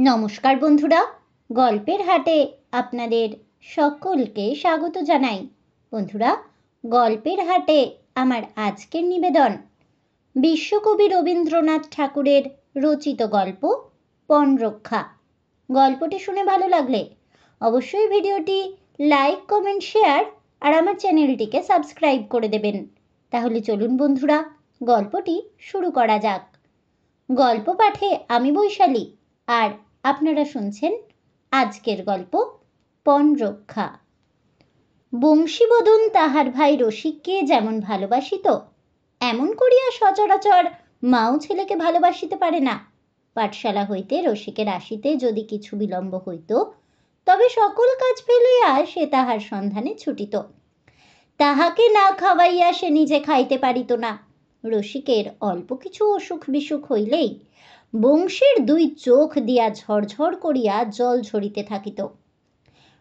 নমস্কার বন্ধুরা, গল্পের হাটে আপনাদের সকলকে স্বাগত জানাই। বন্ধুরা, গল্পের হাটে আমার আজকের নিবেদন বিশ্বকবি রবীন্দ্রনাথ ঠাকুরের রচিত গল্প পণরক্ষা। গল্পটি শুনে ভালো লাগলে অবশ্যই ভিডিওটি লাইক, কমেন্ট, শেয়ার আর আমার চ্যানেলটিকে সাবস্ক্রাইব করে দেবেন। তাহলে চলুন বন্ধুরা, গল্পটি শুরু করা যাক। গল্প পাঠে আমি বৈশালী, আর আপনারা শুনছেন আজকের গল্প পণরক্ষা। বংশীবদন তাহার ভাই রসিককে যেমন ভালোবাসিত, এমন করিয়া সচরাচর মাও ছেলেকে ভালোবাসিতে পারে না। পাঠশালা হইতে রসিকের আসিতে যদি কিছু বিলম্ব হইত, তবে সকল কাজ ফেলিয়া সে তাহার সন্ধানে ছুটিত। তাহাকে না খাওয়াইয়া সে নিজে খাইতে পারিত না। রসিকের অল্প কিছু অসুখ বিসুখ হইলেই বংশীর দুই চোখ দিয়া ঝরঝর করিয়া জল ঝরিতে থাকিত।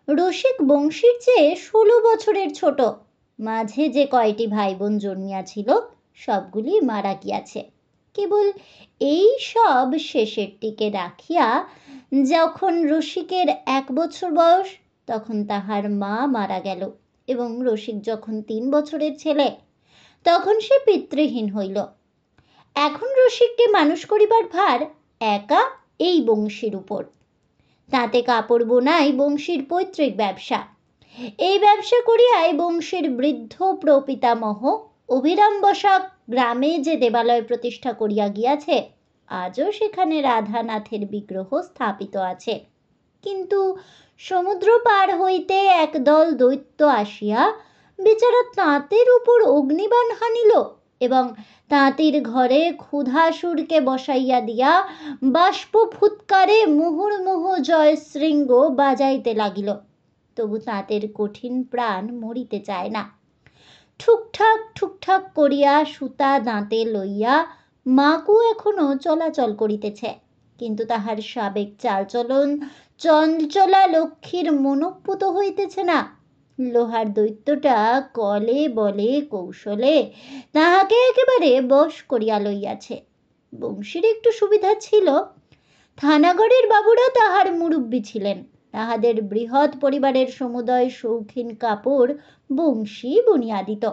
রসিক বংশীর চেয়ে 16 বছরের ছোট। মাঝে যে কয়টি ভাই বোন জন্মিয়াছিল সবগুলি মারা গিয়াছে। কেবল এই সব শেষেরটিকে রাখিয়া যখন রসিকের 1 বছর বয়স, তখন তাহার মা মারা গেল, এবং রসিক যখন 3 বছরের ছেলে, তখন সে পিতৃহীন হইল। এখন রসিককে মানুষ করিবার ভার একা এই বংশীর উপর। তাতে কাপড় বোনাই বংশীর পৈতৃক ব্যবসা। এই ব্যবসা করিয়াই বংশীর বৃদ্ধ প্রপিতামহ অভিরাম বসাক গ্রামে যে দেবালয় প্রতিষ্ঠা করিয়া গিয়াছে, আজও সেখানে রাধানাথের বিগ্রহ স্থাপিত আছে। কিন্তু সমুদ্র পার হইতে একদল দৈত্য আসিয়া বেচারা তাঁতের উপর অগ্নিবাণ হানিল, এবং তাঁতির ঘরে ক্ষুধাসুরকে বসাইয়া দিয়া বাষ্প ফুৎকারে মুহুর্মুহু জয় শৃঙ্গ বাজাইতে লাগিল। তবু তাঁতের কঠিন প্রাণ মরিতে চায় না। ঠুকঠাক ঠুকঠাক করিয়া সুতা দাঁতে লইয়া মাকু এখনো চলাচল করিতেছে, কিন্তু তাহার সাবেক চালচলন চঞ্চলা লক্ষ্মীর মনোপুত হইতেছে না। লোহার দৈত্যটা কলে বলে কৌশলে তাহাকে একেবারে বশ করিয়া লইয়াছে। বংশীর একটু সুবিধা ছিল, থানাগড়ের বাবুরা তাহার মুরব্বী ছিলেন। তাহাদের বৃহৎ পরিবারের সমুদয় শৌখিন কাপড় বংশী বুনিয়া দিত।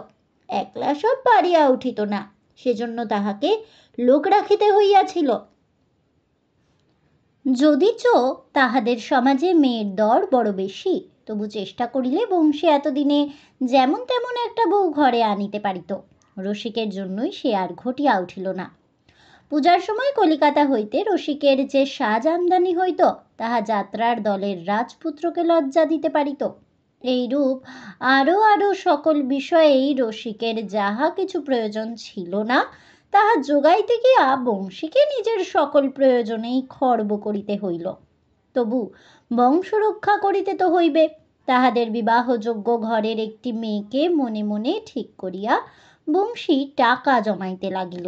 একলা সব পারিয়া উঠিত না, সেজন্য তাহাকে লোক রাখিতে হইয়াছিল। যদিচ তাহাদের সমাজে মেয়ের দর বড় বেশি, তবু চেষ্টা করিলে বংশী এতদিনে যেমন তেমন একটা বউ ঘরে আনিতে পারিত। রসিকের জন্যই সে আর ঘটিয়া উঠিল না। পূজার সময় কলিকাতা হইতে রসিকের যে সাজ আমদানি হইত, তাহা যাত্রার দলের রাজপুত্রকে লজ্জা দিতে পারিত। এইরূপ আরও সকল বিষয়েই রসিকের যাহা কিছু প্রয়োজন ছিল না, তাহা যোগাইতে গিয়া বংশীকে নিজের সকল প্রয়োজনেই খর্ব করিতে হইল। তবু বংশ রক্ষা করিতে তো হইবে। তাহাদের বিবাহযোগ্য ঘরের একটি মেয়েকে মনে মনে ঠিক করিয়া বংশী টাকা জমাইতে লাগিল।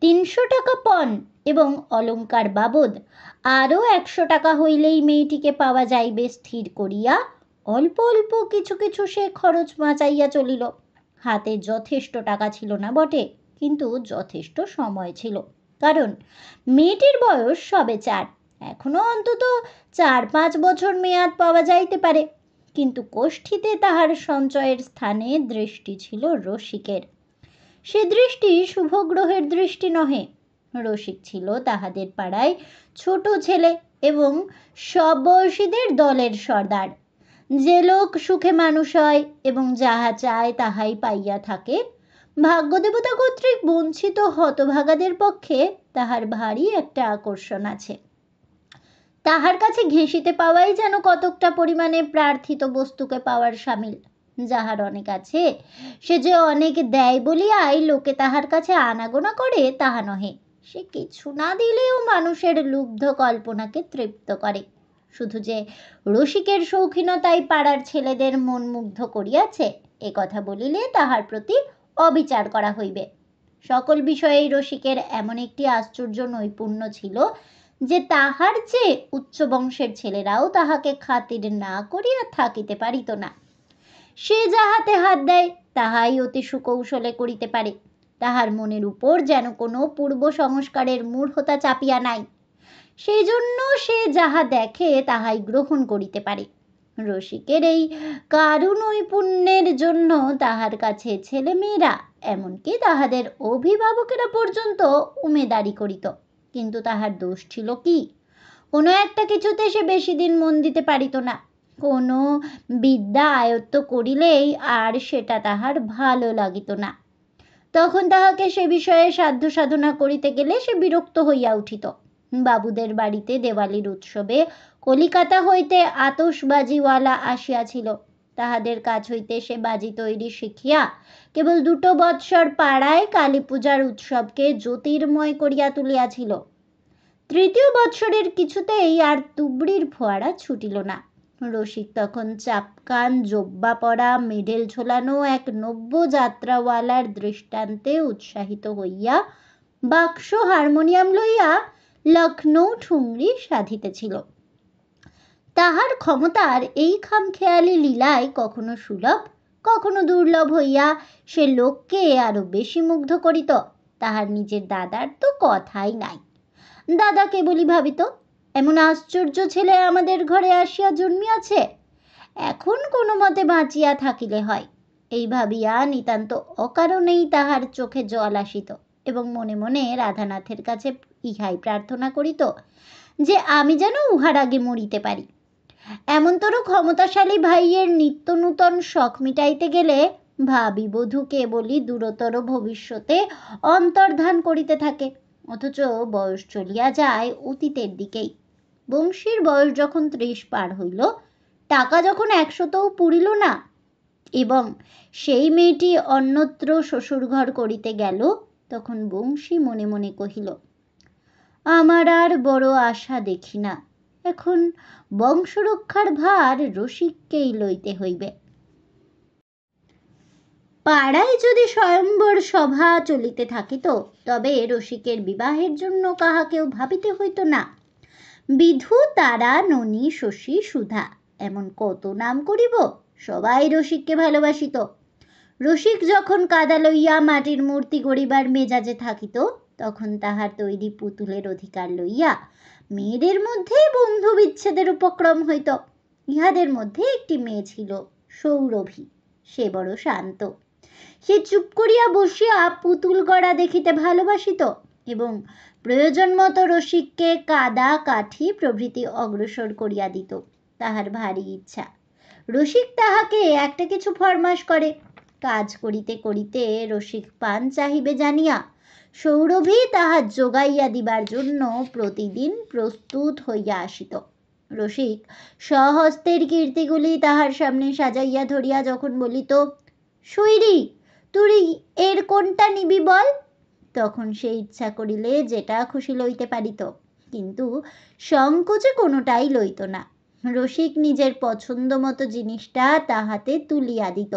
300 টাকা পণ এবং অলঙ্কার বাবদ আরও 100 টাকা হইলেই মেয়েটিকে পাওয়া যাইবে স্থির করিয়া অল্প অল্প কিছু কিছু সে খরচ বাঁচাইয়া চলিল। হাতে যথেষ্ট টাকা ছিল না বটে, কিন্তু যথেষ্ট সময় ছিল। কারণ মেয়েটির বয়স সবে 4, এখনো অন্তত 4-5 বছর মেয়াদ পাওয়া যাইতে পারে। কিন্তু কোষ্ঠীতে তাহার সঞ্চয়ের স্থানে দৃষ্টি ছিল রসিকের। সে দৃষ্টি শুভগ্রহের দৃষ্টি নহে। রসিক ছিল তাহাদের পাড়ায় ছোট ছেলে এবং সব বয়সীদের দলের সর্দার। যে লোক সুখে মানুষ হয় এবং যাহা চায় তাহাই পাইয়া থাকে, ভাগ্যদেবতা কর্তৃক বঞ্চিত হতভাগাদের পক্ষে তাহার ভারী একটা আকর্ষণ আছে। তাহার কাছে ঘেঁষিতে পাওয়াই যেন কতকটা পরিমাণে প্রার্থিত বস্তুকে পাওয়ার সামিল। যাহার অনেক আছে, সে যে অনেক দেয় বলিয়াই লোকে তাহার কাছে আনাগোনা করে তাহা নহে। সে কিছু না দিলেও মানুষের লুব্ধ কল্পনাকে তৃপ্ত করে। শুধু যে রসিকের শৌখিনতাই পাড়ার ছেলেদের মন মুগ্ধ করিয়াছে, এ কথা বলিলে তাহার প্রতি অবিচার করা হইবে। সকল বিষয়েই রসিকের এমন একটি আশ্চর্য নৈপুণ্য ছিল যে তাহার চেয়ে উচ্চ বংশের ছেলেরাও তাহাকে খাতির না করিয়া থাকিতে পারিত না। সে যাহাতে হাত দেয় তাহাই অতি সুকৌশলে করিতে পারে। তাহার মনের উপর যেন কোনো পূর্ব সংস্কারের মূঢ়তা চাপিয়া নাই। সেই জন্য সে যাহা দেখে তাহাই গ্রহণ করিতে পারে। রসিকের এই কারুনৈপুণ্যের জন্য তাহার কাছে ছেলেমেয়েরা, এমনকি তাহাদের অভিভাবকেরা পর্যন্ত উমেদারি করিত। কিন্তু তাহার দোষ ছিল কি? কোনো একটা কিছুতে সে বেশি দিন মন দিতে পারিত না। কোনো বিদ্যা আয়ত্ত করিলেই আর সেটা তাহার ভালো লাগিত না। তখন তাহাকে সে বিষয়ে সাধ্য সাধনা করিতে গেলে সে বিরক্ত হইয়া উঠিত। বাবুদের বাড়িতে দেওয়ালির উৎসবে কলিকাতা হইতে আতশবাজিওয়ালা আসিয়াছিল। তাহাদের কাছ হইতে সে বাজি তৈরি শিখিয়া কেবল 2 বৎসর পাড়ায় কালী পূজার উৎসবকে জ্যোতির্ময় করিয়া তুলিয়াছিল। 3য় বৎসরের কিছুতেই আর তুবড়ির ফোয়ারা ছুটিল না। রসিক তখন চাপকান, জোব্বা পরা, মেডেল ঝোলানো এক নব্য যাত্রাওয়ালার দৃষ্টান্তে উৎসাহিত হইয়া বাক্স হারমোনিয়াম লইয়া লখনৌ ঠুংরি সাধিতেছিল। তাহার ক্ষমতার এই খামখেয়ালি লীলায় কখনো সুলভ, কখনো দুর্লভ হইয়া সে লোককে আরো বেশি মুগ্ধ করিত। তাহার নিজের দাদার তো কথাই নাই। দাদা কেবলই ভাবিত, এমন আশ্চর্য ছেলে আমাদের ঘরে আসিয়া জন্মিয়াছে, এখন কোনো মতে বাঁচিয়া থাকিলে হয়। এই ভাবিয়া নিতান্ত অকারণেই তাহার চোখে জল আসিত এবং মনে মনে রাধানাথের কাছে ইহাই প্রার্থনা করিত যে আমি যেন উহার আগে মরিতে পারি। এমনতর ক্ষমতাশালী ভাইয়ের নিত্য নূতন শখ মিটাইতে গেলে ভাবি বধূ কেবলই দূরতর ভবিষ্যতে অন্তর্ধান করিতে থাকে, অথচ বয়স চলিয়া যায় অতীতের দিকেই। বংশীর বয়স যখন 30 পার হইল, টাকা যখন 100ও পুরিল না, এবং সেই মেয়েটি অন্যত্র শ্বশুরঘর করিতে গেল, তখন বংশী মনে মনে কহিল, আমার আর বড় আশা দেখি না, এখন বংশরক্ষার ভার রসিককেই লইতে হইবে। পাড়ায় যদি স্বয়ম্বর সভা চলিতে থাকিত, তবে রসিকের বিবাহের জন্য কাহাকেও ভাবিতে হইত না। বিধু, তারা, ননী, শশী, সুধা, এমন কত নাম করিব, সবাই রসিককে ভালোবাসিত। রসিক যখন কাদা লইয়া মাটির মূর্তি গড়িবার মেজাজে থাকিত, তখন তাহার তৈরি পুতুলের অধিকার লইয়া মেয়েদের মধ্যে বন্ধু বিচ্ছেদের উপক্রম হইত। ইহাদের মধ্যে একটি মেয়ে ছিল, সৌরভী। সে বড় শান্ত। সে চুপ করিয়া বসিয়া পুতুল গড়া দেখিতে ভালোবাসিত এবং প্রয়োজন মতো রসিককে কাদা, কাঠি প্রভৃতি অগ্রসর করিয়া দিত। তাহার ভারী ইচ্ছা রসিক তাহাকে একটা কিছু ফরমাস করে। কাজ করিতে করিতে রসিক পান চাহিবে জানিয়া সৌরভী তাহা যোগাইয়া দিবার জন্য প্রতিদিন প্রস্তুত হইয়া আসিত। রসিক স্বহস্তের কীর্তিগুলি তাহার সামনে সাজাইয়া ধরিয়া যখন বলিত, সুইরি, তুই এর কোনটা নিবি বল, তখন সে ইচ্ছা করিলে যেটা খুশি লইতে পারিত, কিন্তু সংকোচে কোনোটাই লইত না। রসিক নিজের পছন্দ মতো জিনিসটা তাহাতে তুলিয়া দিত।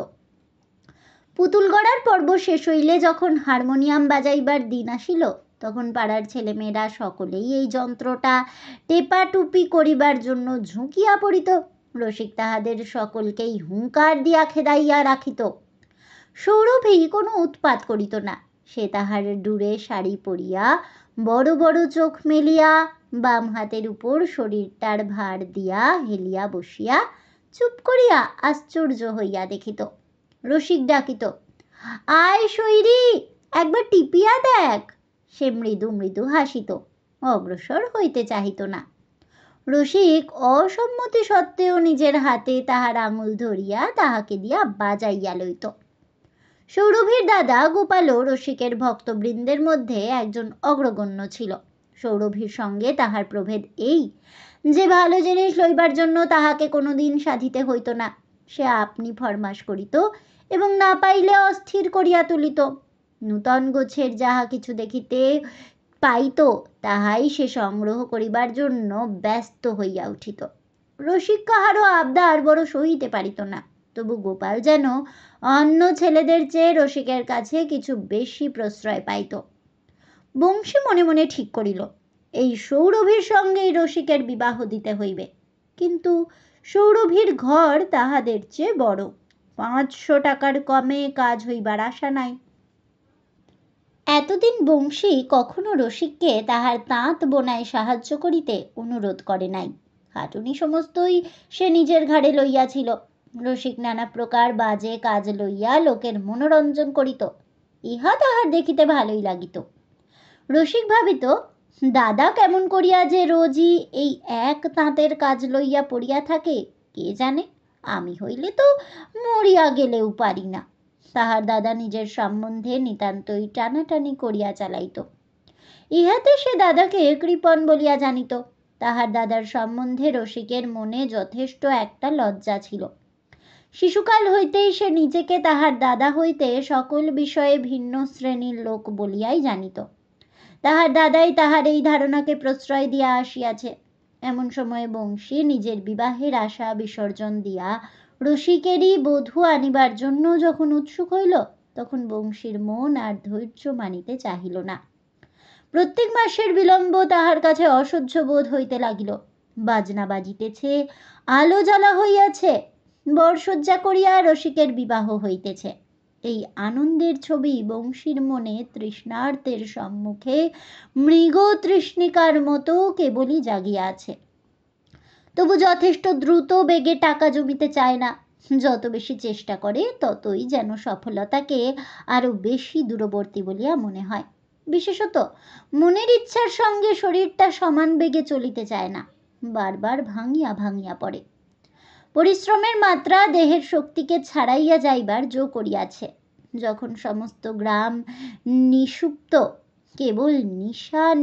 পুতুল গড়ার পর্ব শেষ হইলে যখন হারমোনিয়াম বাজাইবার দিন আসিল, তখন পাড়ার ছেলেমেয়েরা সকলেই এই যন্ত্রটা টেপাটুপি করিবার জন্য ঝুঁকিয়া পড়িত। রসিক তাহাদের সকলকেই হুঙ্কার দিয়া খেদাইয়া রাখিত। সৌরভী কোনো উৎপাত করিত না। সে তাহার ডুরে শাড়ি পরিয়া, বড় বড় চোখ মেলিয়া, বাম হাতের উপর শরীরটার ভার দিয়া হেলিয়া বসিয়া চুপ করিয়া আশ্চর্য হইয়া দেখিত। রসিক ডাকিত, আয় শৈরি, একবার টিপিয়া দেখ। সে মৃদু মৃদু হাসিত, অগ্রসর হইতে চাহিত না। রসিক অসম্মতি সত্ত্বেও নিজের হাতে তাহার আঙুল ধরিয়া তাহাকে দিয়া বাজাইয়া লইত। সৌরভীর দাদা গোপালও রসিকের ভক্তবৃন্দের মধ্যে একজন অগ্রগণ্য ছিল। সৌরভীর সঙ্গে তাহার প্রভেদ এই যে ভালো জিনিস লইবার জন্য তাহাকে কোনোদিন সাধিতে হইত না। সে আপনি ফরমাস করিত এবং না পাইলে অস্থির করিয়া তুলিত। নূতন গোছের যাহা কিছু দেখিতে পাইত তাহাই সে সংগ্রহ করিবার জন্য ব্যস্ত হইয়া উঠিত। রসিক কাহারও আবদার বড় সহিতে পারিত না, তবু গোপাল যেন অন্য ছেলেদের চেয়ে রসিকের কাছে কিছু বেশি প্রশ্রয় পাইত। বংশী মনে মনে ঠিক করিল, এই সৌরভীর সঙ্গেই রসিকের বিবাহ দিতে হইবে। কিন্তু সৌরভীর ঘর তাহাদের চেয়ে বড়, 500 টাকার কমে কাজ হইবার আশা নাই। এতদিন বংশী কখনো রসিককে তাহার তাঁত বোনায় সাহায্য করিতে অনুরোধ করে নাই। খাটুনি সমস্তই সে নিজের ঘাড়ে লইয়াছিল। রসিক নানা প্রকার বাজে কাজ লইয়া লোকের মনোরঞ্জন করিত, ইহা তাহার দেখিতে ভালোই লাগিত। রসিক ভাবিত, দাদা কেমন করিয়া যে রোজই এই এক তাঁতের কাজ লইয়া পড়িয়া থাকে কে জানে, আমি হইলে তো মরিয়া গেলেও পারি না। তাহার দাদা নিজের সম্বন্ধে নিতান্তই টানাটানি করিয়া চালাইত, ইহাতে সে দাদাকে কৃপণ বলিয়া জানিত। তাহার দাদার সম্বন্ধে রসিকের মনে যথেষ্ট একটা লজ্জা ছিল। শিশুকাল হইতেই সে নিজেকে তাহার দাদা হইতে সকল বিষয়ে ভিন্ন শ্রেণীর লোক বলিয়াই জানিত। তাহার দাদাই তাহার এই ধারণাকে প্রশ্রয় দিয়া আসিয়াছে। এমন সময়ে বংশী নিজের বিবাহের আশা বিসর্জন দিয়া রসিকেরই বধূ আনিবার জন্য যখন উৎসুক হইল, তখন বংশীর মন আর ধৈর্য মানিতে চাহিল না। প্রত্যেক মাসের বিলম্ব তাহার কাছে অসহ্য বোধ হইতে লাগিল। বাজনা বাজিতেছে, আলো জ্বালা হইয়াছে, বরসজ্জা করিয়া রসিকের বিবাহ হইতেছে। এই আনন্দের ছবি বংশীর মনে তৃষ্ণার্তের সম্মুখে মৃগ তৃষ্ণিকার মতো কেবলই জাগিয়া আছে। তবু যথেষ্ট দ্রুত বেগে টাকা জমিতে চায় না। যত বেশি চেষ্টা করে ততই যেন সফলতাকে আরো বেশি দূরবর্তী বলিয়া মনে হয়। বিশেষত মনের ইচ্ছার সঙ্গে শরীরটা সমান বেগে চলিতে চায় না, বারবার ভাঙিয়া ভাঙিয়া পড়ে। পরিশ্রমের মাত্রা দেহের শক্তিকে ছাড়াইয়া যাইবার জো করিয়াছে। যখন সমস্ত গ্রাম নিষুপ্ত, কেবল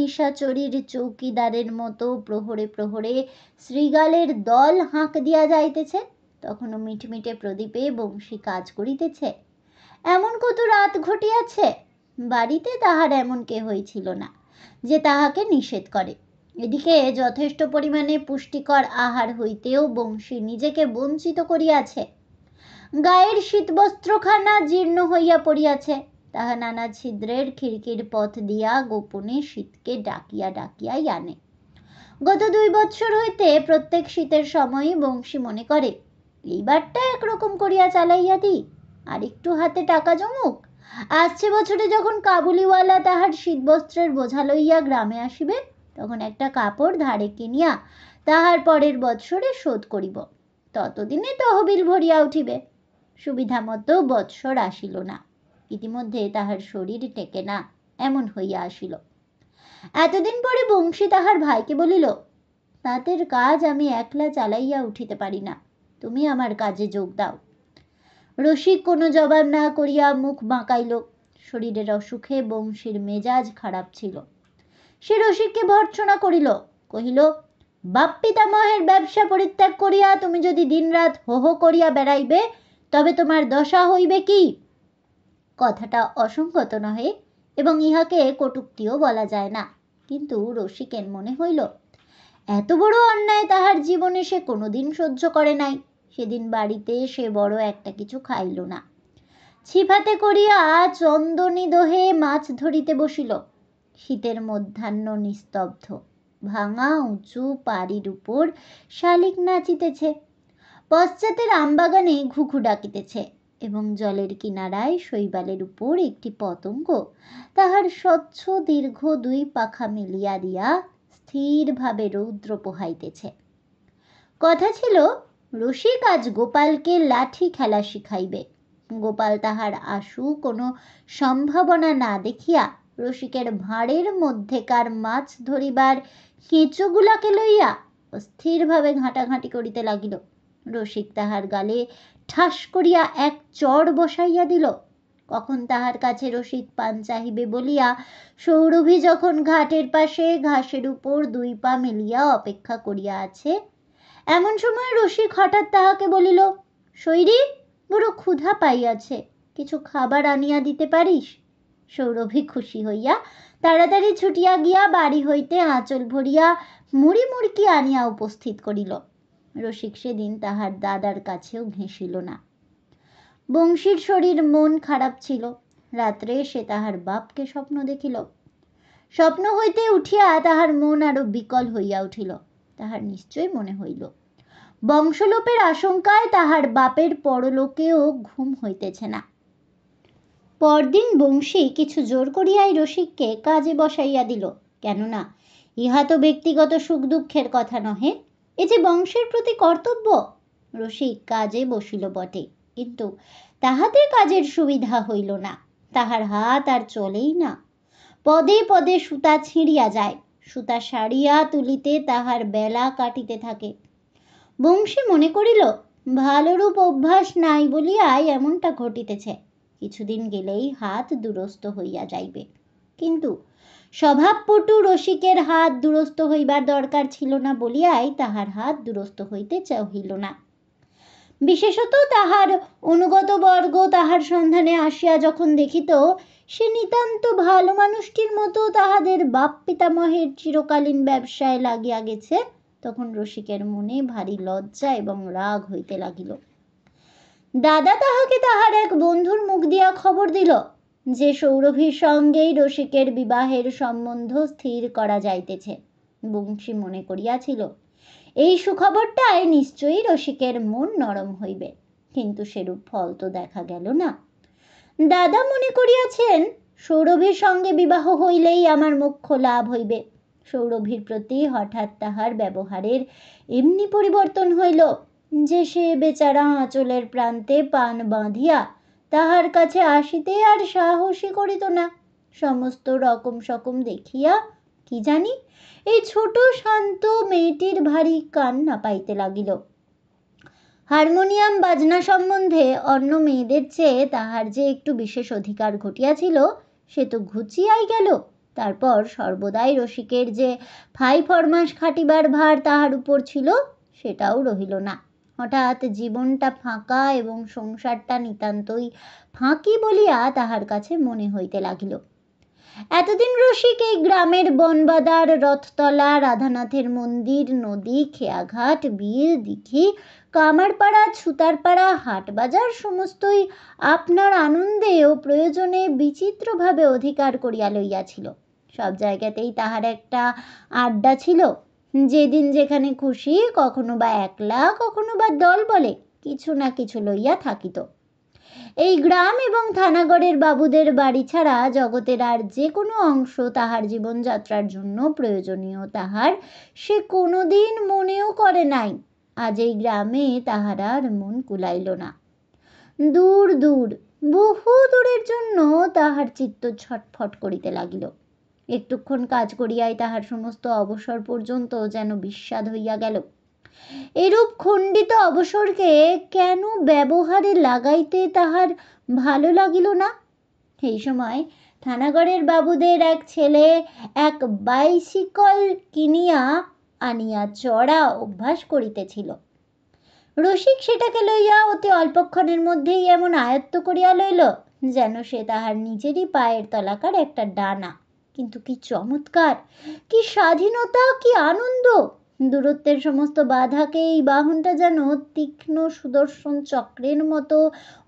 নিশাচরীর চৌকিদারের মতো প্রহরে প্রহরে শৃগালের দল হাঁক দিয়া যাইতেছে, তখনও মিটমিটে প্রদীপে বংশী কাজ করিতেছে। এমন কত রাত ঘটিয়াছে, বাড়িতে তাহার এমন কেহই ছিল না যে তাহাকে নিষেধ করে। এদিকে যথেষ্ট পরিমাণে পুষ্টিকর আহার হইতেও বংশী নিজেকে বঞ্চিত করিয়াছে। গায়ের শীতবস্ত্রখানা জীর্ণ হইয়া পড়িয়াছে, তাহা নানা ছিদ্রের খিড়কির পথ দিয়া গোপনে শীতকে ডাকিয়া ডাকিয়াই আনে। গত 2 বৎসর হইতে প্রত্যেক শীতের সময়ই বংশী মনে করে, এইবারটা একরকম করিয়া চালাইয়া দিই, আর একটু হাতে টাকা জমুক, আসছে বছরে যখন কাবুলিওয়ালা তাহার শীতবস্ত্রের বোঝা লইয়া গ্রামে আসিবে, তখন একটা কাপড় ধারে কিনিয়া তাহার পরের বৎসরে শোধ করিব, ততদিনে তহবিল ভরিয়া উঠিবে। সুবিধা মতো বৎসর আসিল না, ইতিমধ্যে তাহার শরীর টেকে না এমন হইয়া আসিল। এতদিন পরে বংশী তাহার ভাইকে বলিল, তাঁতের কাজ আমি একলা চালাইয়া উঠিতে পারি না, তুমি আমার কাজে যোগ দাও। রসিক কোনো জবাব না করিয়া মুখ বাঁকাইল। শরীরের অসুখে বংশীর মেজাজ খারাপ ছিল। সে রসিককে ভর্ৎসনা করিল, কহিল, বাপ পিতামহের ব্যবসা পরিত্যাগ করিয়া তুমি যদি দিনরাত হো হো করিয়া বেড়াইবে, তবে তোমার দশা হইবে কি? কথাটা অসংগত নহে এবং ইহাকে কটূক্তিও বলা যায় না, কিন্তু রসিকের মনে হইল এত বড় অন্যায় তাহার জীবনে সে কোনোদিন সহ্য করে নাই। সেদিন বাড়িতে সে বড় একটা কিছু খাইল না। ছিপাতে করিয়া চন্দনী দোহে মাছ ধরিতে বসিল। শীতের মধ্যাহ্ন নিস্তব্ধ, ভাঙা উঁচু পাড়ির উপর শালিক নাচিতেছে, পশ্চাতের আমবাগানে ঘুঘু ডাকিতেছে এবং জলের কিনারায় শৈবালের উপর একটি পতঙ্গ তাহার স্বচ্ছ দীর্ঘ 2 পাখা মেলিয়া দিয়া স্থিরভাবে রৌদ্র পোহাইতেছে। কথা ছিল, রসিক আজ গোপালকে লাঠি খেলা শিখাইবে। গোপাল তাহার আশু কোনো সম্ভাবনা না দেখিয়া রসিকের ভাঁড়ের মধ্যেকার মাছ ধরিবার কেঁচোগুলাকে লইয়া স্থিরভাবে ঘাঁটাঘাঁটি করিতে লাগিল। রসিক তাহার গালে ঠাস করিয়া এক চড় বসাইয়া দিল। কখন তাহার কাছে রসিক পান চাহিবে বলিয়া সৌরভী যখন ঘাটের পাশে ঘাসের উপর 2 পা মেলিয়া অপেক্ষা করিয়া আছে, এমন সময় রসিক হঠাৎ তাহাকে বলিল, শৈরি, বড় ক্ষুধা পাইয়াছে, কিছু খাবার আনিয়া দিতে পারিস? সৌরভী খুশি হইয়া তাড়াতাড়ি ছুটিয়া গিয়া বাড়ি হইতে আঁচল ভরিয়া মুড়ি মুড়কি আনিয়া উপস্থিত করিল। রসিক সেদিন তাহার দাদার কাছেও ঘেঁষিল না। বংশীর শরীর মন খারাপ ছিল। রাত্রে সে তাহার বাপকে স্বপ্ন দেখিল। স্বপ্ন হইতে উঠিয়া তাহার মন আরো বিকল হইয়া উঠিল। তাহার নিশ্চয় মনে হইল বংশলোপের আশঙ্কায় তাহার বাপের পরলোকেও ঘুম হইতেছে না। পরদিন বংশী কিছু জোর করিয়াই রসিককে কাজে বসাইয়া দিল। কেননা ইহা তো ব্যক্তিগত সুখ দুঃখের কথা নহে, এ যে বংশের প্রতি কর্তব্য। রসিক কাজে বসিল বটে, কিন্তু তাহাতে কাজের সুবিধা হইল না। তাহার হাত আর চলেই না। পদে পদে সুতা ছিঁড়িয়া যায়, সুতা সারিয়া তুলিতে তাহার বেলা কাটিতে থাকে। বংশী মনে করিল ভালোরূপ অভ্যাস নাই বলিয়াই এমনটা ঘটিতেছে। কিছুদিন গেলেই হাত দুরস্ত হইয়া যাইবে। কিন্তু স্বভাবপটু রসিকের হাত দুরস্ত হইবার দরকার ছিল না বলিয়াই তাহার হাত দুরস্ত হইতে চাহিল না। বিশেষত তাহার অনুগত বর্গ তাহার সন্ধানে আসিয়া যখন দেখিত সে নিতান্ত ভালো মানুষটির মতো তাহাদের বাপ পিতামহের চিরকালীন ব্যবসায় লাগিয়া গেছে, তখন রসিকের মনে ভারী লজ্জা এবং রাগ হইতে লাগিল। দাদা তাহাকে তাহার এক বন্ধুর মুখ দিয়া খবর দিল যে সৌরভীর সঙ্গেই রসিকের বিবাহের সম্বন্ধ স্থির করা যাইতেছে। বংশী মনে করিয়াছিল এই সুখবরটায় নিশ্চয়ই রসিকের মন নরম হইবে, কিন্তু সেরূপ ফল তো দেখা গেল না। দাদা মনে করিয়াছেন সৌরভীর সঙ্গে বিবাহ হইলেই আমার মোক্ষ লাভ হইবে। সৌরভীর প্রতি হঠাৎ তাহার ব্যবহারের এমনি পরিবর্তন হইল যে সে বেচারা আঁচলের প্রান্তে পান বাঁধিয়া তাহার কাছে আসিতে আর সাহসী করিত না। সমস্ত রকম সকম দেখিয়া কি জানি এই ছোট শান্ত মেয়েটির ভারী কান্না পাইতে লাগিল। হারমোনিয়াম বাজনা সম্বন্ধে অন্য মেয়েদের চেয়ে তাহার যে একটু বিশেষ অধিকার ঘটিয়াছিল সে তো ঘুচিয়াই গেল। তারপর সর্বদাই রসিকের যে ফাই ফরমাস খাটিবার ভার তাহার উপর ছিল সেটাও রহিল না। হঠাৎ জীবনটা ফাঁকা এবং সংসারটা নিতান্তই ফাঁকি বলিয়া তাহার কাছে মনে হইতে লাগিল। এতদিন রসিক এই গ্রামের বনবাদার, রথতলা, রাধানাথের মন্দির, নদী, খেয়াঘাট, বিল, দিঘি, কামারপাড়া, ছুতারপাড়া, হাটবাজার সমস্তই আপনার আনন্দে ও প্রয়োজনে বিচিত্রভাবে অধিকার করিয়া লইয়াছিল। সব জায়গাতেই তাহার একটা আড্ডা ছিল। যেদিন যেখানে খুশি, কখনো বা একলা, কখনো বা দল বলে কিছু না কিছু লইয়া থাকিত। এই গ্রাম এবং থানাগড়ের বাবুদের বাড়ি ছাড়া জগতের আর যে কোনো অংশ তাহার জীবনযাত্রার জন্য প্রয়োজনীয় তাহার সে কোনোদিন মনেও করে নাই। আজ এই গ্রামে তাহার আর মন কুলাইল না। দূর দূর, বহু দূরের জন্য তাহার চিত্ত ছটফট করিতে লাগিল। একটুক্ষণ কাজ করিয়াই তাহার সমস্ত অবসর পর্যন্ত যেন বিস্বাদ হইয়া গেল। এরূপ খণ্ডিত অবসরকে কেন ব্যবহারে লাগাইতে তাহার ভালো লাগিল না। এই সময় থানাগড়ের বাবুদের এক ছেলে এক বাইসিকল কিনিয়া আনিয়া চড়া অভ্যাস করিতেছিল। রসিক সেটাকে লইয়া অতি অল্পক্ষণের মধ্যেই এমন আয়ত্ত করিয়া লইল যেন সে তাহার নিজেরই পায়ের তলাকার একটা ডানা। কিন্তু কি চমৎকার, কি স্বাধীনতা, কি আনন্দ! দূরত্বের সমস্ত বাধাকে এই বাহনটা যেন তীক্ষ্ণ সুদর্শন চক্রের মতো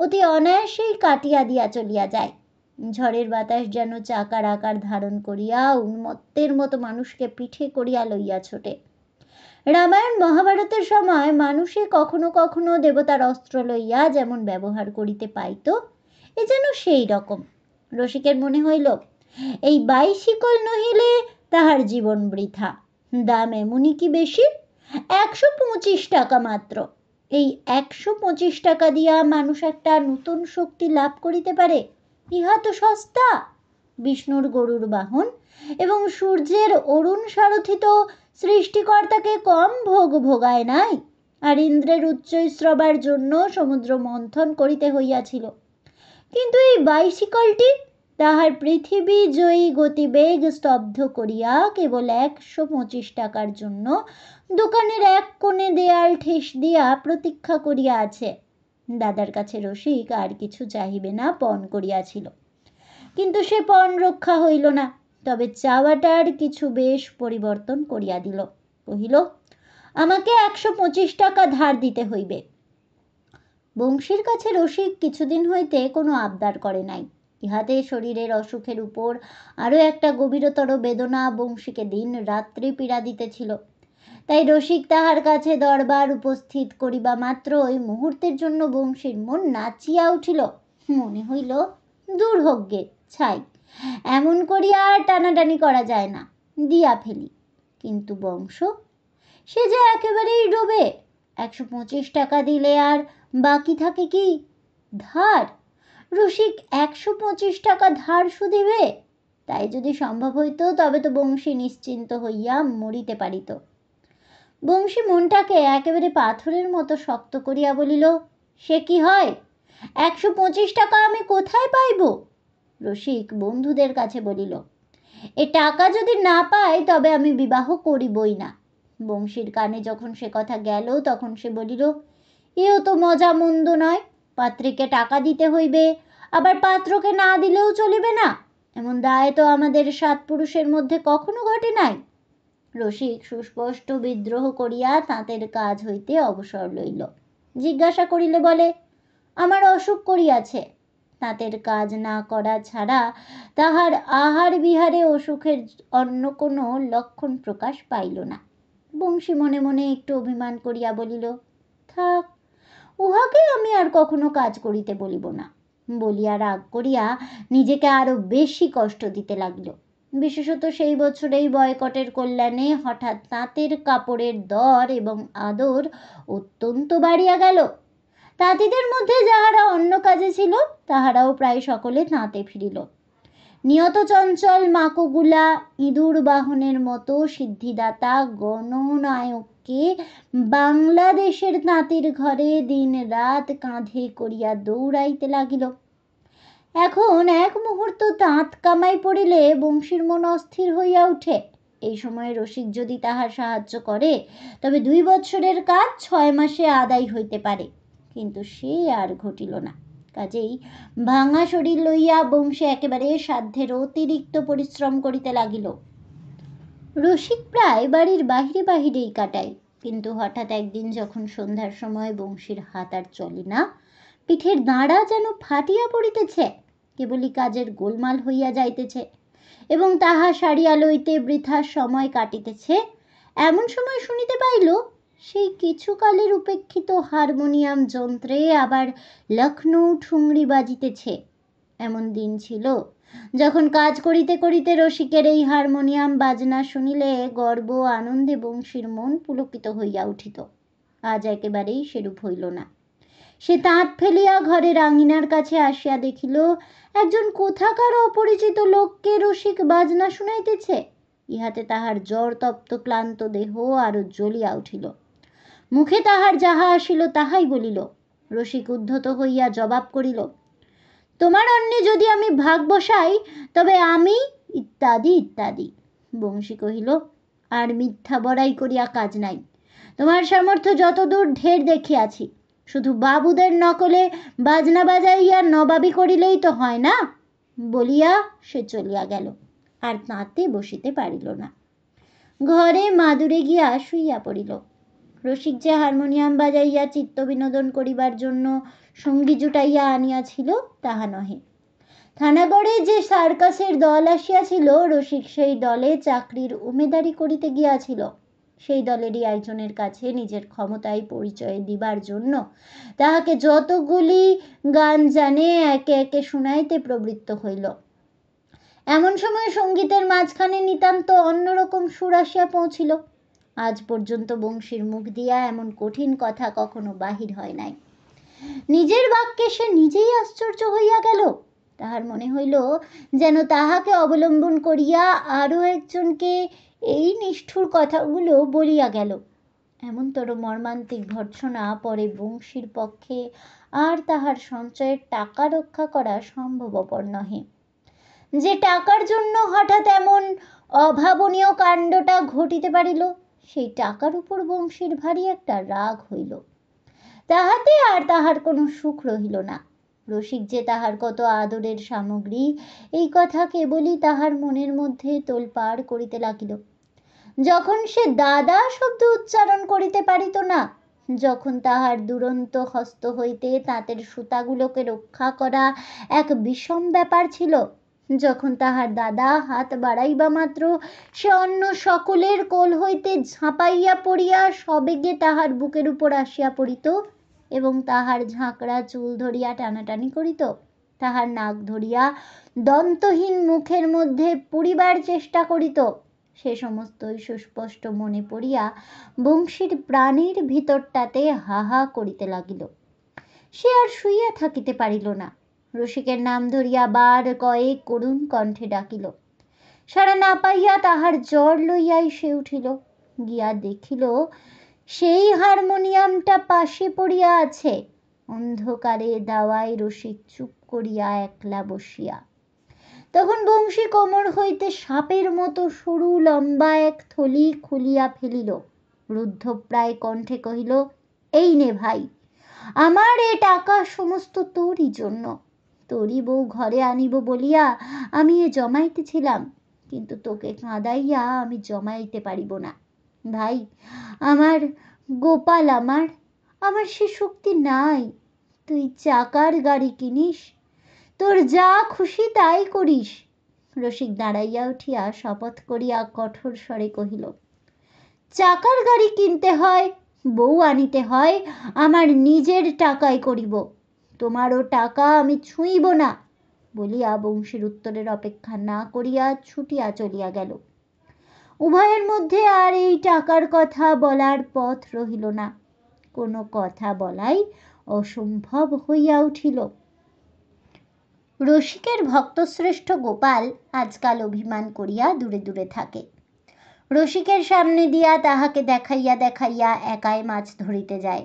অতি অনায়াসেই কাটিয়া দিয়া চলিয়া যায়। ঝড়ের বাতাস যেন চাকার আকার ধারণ করিয়া উন্মত্তের মতো মানুষকে পিঠে করিয়া লইয়া ছোটে। রামায়ণ মহাভারতের সময় মানুষে কখনো কখনো দেবতার অস্ত্র লইয়া যেমন ব্যবহার করিতে পাইত, এ যেন সেই রকম। রসিকের মনে হইল এই বাইসিকল নহিলে তাহার জীবন বৃথা। দাম এমনই কি বেশি, 125 টাকা মাত্র। এই 125 টাকা দিয়া মানুষ একটা নতুন শক্তি লাভ করিতে পারে, ইহা তো সস্তা। বিষ্ণুর গরুর বাহন এবং সূর্যের অরুণ সারথি তো সৃষ্টিকর্তাকে কম ভোগ ভোগায় নাই। আর ইন্দ্রের উচ্চৈঃস্রবার জন্য সমুদ্র মন্থন করিতে হইয়াছিল। কিন্তু এই বাইসিকলটি তাহার পৃথিবী জয়ী গতিবেগ স্তব্ধ করিয়া কেবল 125 টাকার জন্য দোকানের এক কোণে দেয়াল ঠেস দিয়া প্রতীক্ষা করিয়া আছে। দাদার কাছে রসিক আর কিছু চাহিবে না পণ করিয়াছিল, কিন্তু সে পণ রক্ষা হইল না। তবে চাওয়াটার কিছু বেশ পরিবর্তন করিয়া দিল। কহিল, আমাকে 125 টাকা ধার দিতে হইবে। বংশীর কাছে রসিক কিছুদিন হইতে কোনো আবদার করে নাই। ইহাতে শরীরের অসুখের উপর আরও একটা গভীরতর বেদনা বংশীকে দিন রাত্রি পীড়া দিতেছিল। তাই রসিক তাহার কাছে দরবার উপস্থিত করিবা মাত্র ওই মুহূর্তের জন্য বংশীর মন নাচিয়া উঠিল। মনে হইল দূর হোক গে, ছাই, এমন করিয়া আর টানাটানি করা যায় না, দিয়া ফেলি। কিন্তু বংশ, সে যে একেবারেই ডোবে। 125 টাকা দিলে আর বাকি থাকে কি? ধার। রসিক 125 টাকা ধার শুধিবে? তাই যদি সম্ভব হইত তবে তো বংশী নিশ্চিন্ত হইয়া মরিতে পারিত। বংশী মনটাকে একেবারে পাথরের মতো শক্ত করিয়া বলিল, সে কি হয়? 125 টাকা আমি কোথায় পাইব? রসিক বন্ধুদের কাছে বলিল, এ টাকা যদি না পাই তবে আমি বিবাহ করিবই না। বংশীর কানে যখন সে কথা গেল তখন সে বলিল, এও তো মজা মন্দ নয়, পাত্রীকে টাকা দিতে হইবে, আবার পাত্রকে না দিলেও চলিবে না, এমন দায় তো আমাদের 7 পুরুষের মধ্যে কখনো ঘটে নাই। রসিক সুস্পষ্ট বিদ্রোহ করিয়া তাঁতের কাজ হইতে অবসর লইল। জিজ্ঞাসা করিলে বলে, আমার অসুখ করিয়াছে। তাঁতের কাজ না করা ছাড়া তাহার আহার বিহারে অসুখের অন্য কোনো লক্ষণ প্রকাশ পাইল না। বংশী মনে মনে একটু অভিমান করিয়া বলিল, থাক, উহাকে আমি আর কখনো কাজ করিতে বলিব না, বলিয়া রাগ করিয়া নিজেকে আরো বেশি কষ্ট দিতে লাগিল। বিশেষত সেই বছরেই বয়কটের কল্যাণে হঠাৎ তাঁতের কাপড়ের দর এবং আদর অত্যন্ত বাড়িয়া গেল। তাঁতিদের মধ্যে যাহারা অন্য কাজে ছিল তাহারাও প্রায় সকলে তাঁতে ফিরিল। নিয়ত চঞ্চল মাকুগুলা ইঁদুর বাহনের মতো সিদ্ধিদাতা গণনায়ককে বাংলাদেশের তাঁতির ঘরে দিন রাত কাঁধে করিয়া দৌড়াইতে লাগিল। এখন এক মুহূর্ত তাঁত কামাই পড়িলে বংশীর মন অস্থির হইয়া উঠে। এই সময় রসিক যদি তাহার সাহায্য করে তবে 2 বৎসরের কাজ 6 মাসে আদায় হইতে পারে, কিন্তু সে আর ঘটিল না। কাজেই ভাঙা শরীর লইয়া বংশী একেবারে সাধ্যের অতিরিক্ত পরিশ্রম করিতে লাগিল। রসিক প্রায় বাড়ির বাহিরে বাহিরেই কাটায়, কিন্তু হঠাৎ একদিন যখন সন্ধ্যার সময় বংশীর হাত আর চলে না, পিঠের দাঁড়া যেন ফাটিয়া পড়িতেছে, কেবলই কাজের গোলমাল হইয়া যাইতেছে এবং তাহা সারিয়া লইতে বৃথা সময় কাটিতেছে, এমন সময় শুনিতে পাইল সেই কিছুকালের উপেক্ষিত হারমোনিয়াম যন্ত্রে আবার লখনৌ ঠুংরি বাজিতেছে। এমন দিন ছিল যখন কাজ করিতে করিতে রসিকের এই হারমোনিয়াম বাজনা শুনিলে গর্ব আনন্দে বংশীর মন পুলকিত হইয়া উঠিত। আজ একেবারেই সেরূপ হইল না। সে তাঁত ফেলিয়া ঘরের আঙিনার কাছে আসিয়া দেখিল একজন কোথাকার অপরিচিত লোককে রসিক বাজনা শুনাইতেছে। ইহাতে তাহার জ্বর তপ্ত ক্লান্ত দেহ আরো জ্বলিয়া উঠিল। মুখে তাহার যাহা আসিল তাহাই বলিল। রসিক উদ্ধত হইয়া জবাব করিল, তোমার অন্যে যদি আমি ভাগ বসাই তবে আমি ইত্যাদি ইত্যাদি। বংশী কহিল, আর মিথ্যা বড়াই করিয়া কাজ নাই, তোমার সামর্থ্য যতদূর ঢের দেখিয়াছি, শুধু বাবুদের নকলে বাজনা বাজাইয়া নবাবি করিলেই তো হয় না। বলিয়া সে চলিয়া গেল, আর তাঁতে বসিতে পারিল না। ঘরে মাদুরে গিয়া শুইয়া পড়িল। রসিক যে হারমোনিয়াম বাজাইয়া চিত্ত বিনোদন করিবার জন্য সঙ্গী জুটাইয়া আনিয়াছিল তাহা নহে। থানাগড়ে যে সার্কাসের দল আসিয়াছিল, রসিক সেই দলে চাকরির উমেদারি করিতে গিয়াছিল। সেই দলেরই একজনের কাছে নিজের ক্ষমতায় পরিচয় দিবার জন্য তাহাকে যতগুলি গান জানে একে একে শুনাইতে প্রবৃত্ত হইল। এমন সময় সঙ্গীতের মাঝখানে নিতান্ত অন্যরকম সুর আসিয়া পৌঁছিল। আজ পর্যন্ত বংশীর মুখ দিয়া এমন কঠিন কথা কখনো বাহির হয় নাই। নিজের বাক্যে সে নিজেই আশ্চর্য হইয়া গেল। তাহার মনে হইল যেন তাহাকে অবলম্বন করিয়া আরো একজনকে এই নিষ্ঠুর কথাগুলো বলিয়া গেল। এমনতর মর্মান্তিক ভর্ৎসনা পরে বংশীর পক্ষে আর তাহার সঞ্চয়ের টাকা রক্ষা করা সম্ভবপর নহে। যে টাকার জন্য হঠাৎ এমন অভাবনীয় কাণ্ডটা ঘটিতে পারিল, সেই টাকার উপর বংশীর ভারী একটা রাগ হইল। তাহাতে আর তাহার কোনো সুখ রহিল না। রসিক যে তাহার কত আদরের সামগ্রী, এই কথা কেবলই তাহার মনের মধ্যে তোলপাড় করিতে লাগিল। যখন সে দাদা শব্দ উচ্চারণ করিতে পারিত না, যখন তাহার দুরন্ত হস্ত হইতে তাঁতের সুতাগুলোকে রক্ষা করা এক বিষম ব্যাপার ছিল, যখন তাহার দাদা হাত বাড়াইবা মাত্র সে অন্য সকলের কোল হইতে ঝাঁপাইয়া পড়িয়া সবেগে তাহার বুকের উপর আসিয়া পড়িত এবং তাহার ঝাঁকড়া চুল ধরিয়া টানাটানি করিত, তাহার নাক ধরিয়া দন্তহীন মুখের মধ্যে পুরিবার চেষ্টা করিত, সে সমস্তই সুস্পষ্ট মনে পড়িয়া বংশীর প্রাণীর ভিতরটাতে হাহা করিতে লাগিল। সে আর শুইয়া থাকিতে পারিল না। রসিকের নাম ধরিয়া বার কয়েক করুণ কণ্ঠে ডাকিল। সাড়া না পাইয়া তাহার জ্বর লইয়াই সে উঠিল, গিয়া দেখিল সেই হারমোনিয়ামটা পাশে পড়িয়া আছে। অন্ধকারে দাওয়ায় রসিক চুপ করিয়া একলা বসিয়া। তখন বংশী কোমর হইতে সাপের মতো সরু লম্বা এক থলি খুলিয়া ফেলিল। রুদ্ধপ্রায় কণ্ঠে কহিল, এই নে ভাই, আমার এ টাকা সমস্ত তোরই জন্য। তোরই বউ ঘরে আনিব বলিয়া আমি এ জমাইতেছিলাম, কিন্তু তোকে কাঁদাইয়া আমি জমাইতে পারিব না। ভাই, আমার গোপাল, আমার সে শক্তি নাই। তুই চাকার গাড়ি কিনিস, তোর যা খুশি তাই করিস। রসিক দাঁড়াইয়া উঠিয়া শপথ করিয়া কঠোর স্বরে কহিল, চাকার গাড়ি কিনতে হয়, বউ আনিতে হয়, আমার নিজের টাকায় করিব। তোমারও টাকা আমি ছুঁইব না বলিয়া বংশীর উত্তরের অপেক্ষা না করিয়া ছুটিয়া চলিয়া গেল। উভয়ের মধ্যে আর এই টাকার কথা বলার পথ রহিল না। কোনো কথা বলাই অসম্ভব হইয়া উঠিল। রসিকের ভক্তশ্রেষ্ঠ গোপাল আজকাল অভিমান করিয়া দূরে দূরে থাকে। রসিকের সামনে দিয়া তাহাকে দেখাইয়া দেখাইয়া একাই মাছ ধরিতে যায়।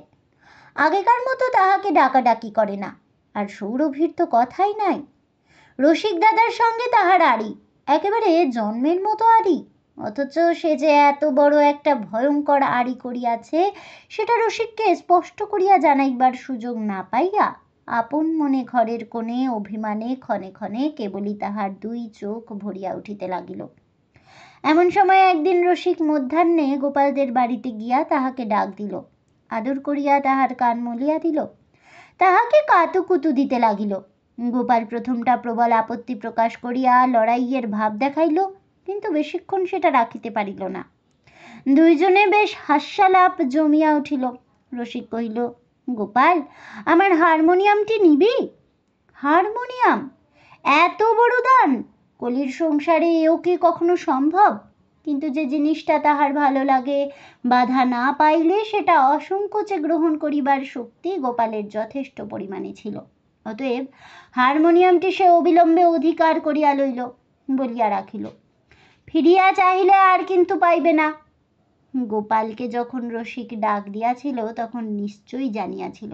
আগেকার মতো তাহাকে ডাকাডাকি করে না। আর সৌরভীর তো কথাই নাই। রসিক দাদার সঙ্গে তাহার আড়ি, একেবারে জন্মের মতো আড়ি। অথচ সে যে এত বড় একটা ভয়ঙ্কর আড়ি করিয়াছে, সেটা রসিককে স্পষ্ট করিয়া জানাইবার সুযোগ না পাইয়া আপন মনে ঘরের কোণে অভিমানে ক্ষণে ক্ষণে কেবলই তাহার দুই চোখ ভরিয়া উঠিতে লাগিল। এমন সময় একদিন রসিক মধ্যাহ্নে গোপালদের বাড়িতে গিয়া তাহাকে ডাক দিল, আদর করিয়া তাহার কান মলিয়া দিল, তাহাকে কাতুকুতু দিতে লাগিল। গোপাল প্রথমটা প্রবল আপত্তি প্রকাশ করিয়া লড়াইয়ের ভাব দেখাইল, কিন্তু বেশিক্ষণ সেটা রাখিতে পারিল না। দুইজনে বেশ হাস্যালাপ জমিয়া উঠিল। রসিক কহিল, গোপাল, আমার হারমোনিয়ামটি নিবি? হারমোনিয়াম? এত বড় দান! কলির সংসারে এও কি কখনো সম্ভব? কিন্তু যে জিনিসটা তাহার ভালো লাগে, বাধা না পাইলে সেটা অসংকোচে গ্রহণ করিবার শক্তি গোপালের যথেষ্ট পরিমাণে ছিল। অতএব হারমোনিয়ামটি সে অবিলম্বে অধিকার করিয়া লইল, বলিয়া রাখিল। ফিরিয়া চাহিলে আর কিন্তু পাইবে না। গোপালকে যখন রসিক ডাক দিয়াছিল তখন নিশ্চয়ই জানিয়াছিল।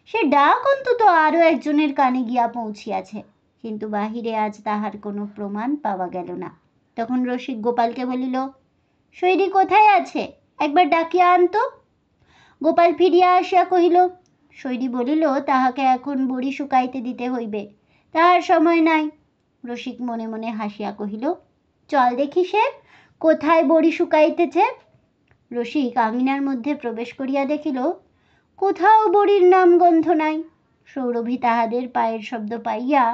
সে ডাক অন্তত আরও একজনের কানে গিয়া পৌঁছিয়াছে, কিন্তু বাহিরে আজ তাহার কোনো প্রমাণ পাওয়া গেল না। তখন রসিক গোপালকে বলিল, শৈরি কোথায় আছে? একবার ডাকিয়া আনতো। গোপাল ফিরিয়া আসিয়া কহিল, শৈরি বলিল তাহাকে এখন বড়ি শুকাইতে দিতে হইবে, তাহার সময় নাই। রসিক মনে মনে হাসিয়া কহিল, চল দেখি সে কোথায় বড়ি শুকাইতেছে। রসিক আঙিনার মধ্যে প্রবেশ করিয়া দেখিল, কোথাও বড়ির নাম গন্ধ নাই। সৌরভী তাহাদের পায়ের শব্দ পাইয়া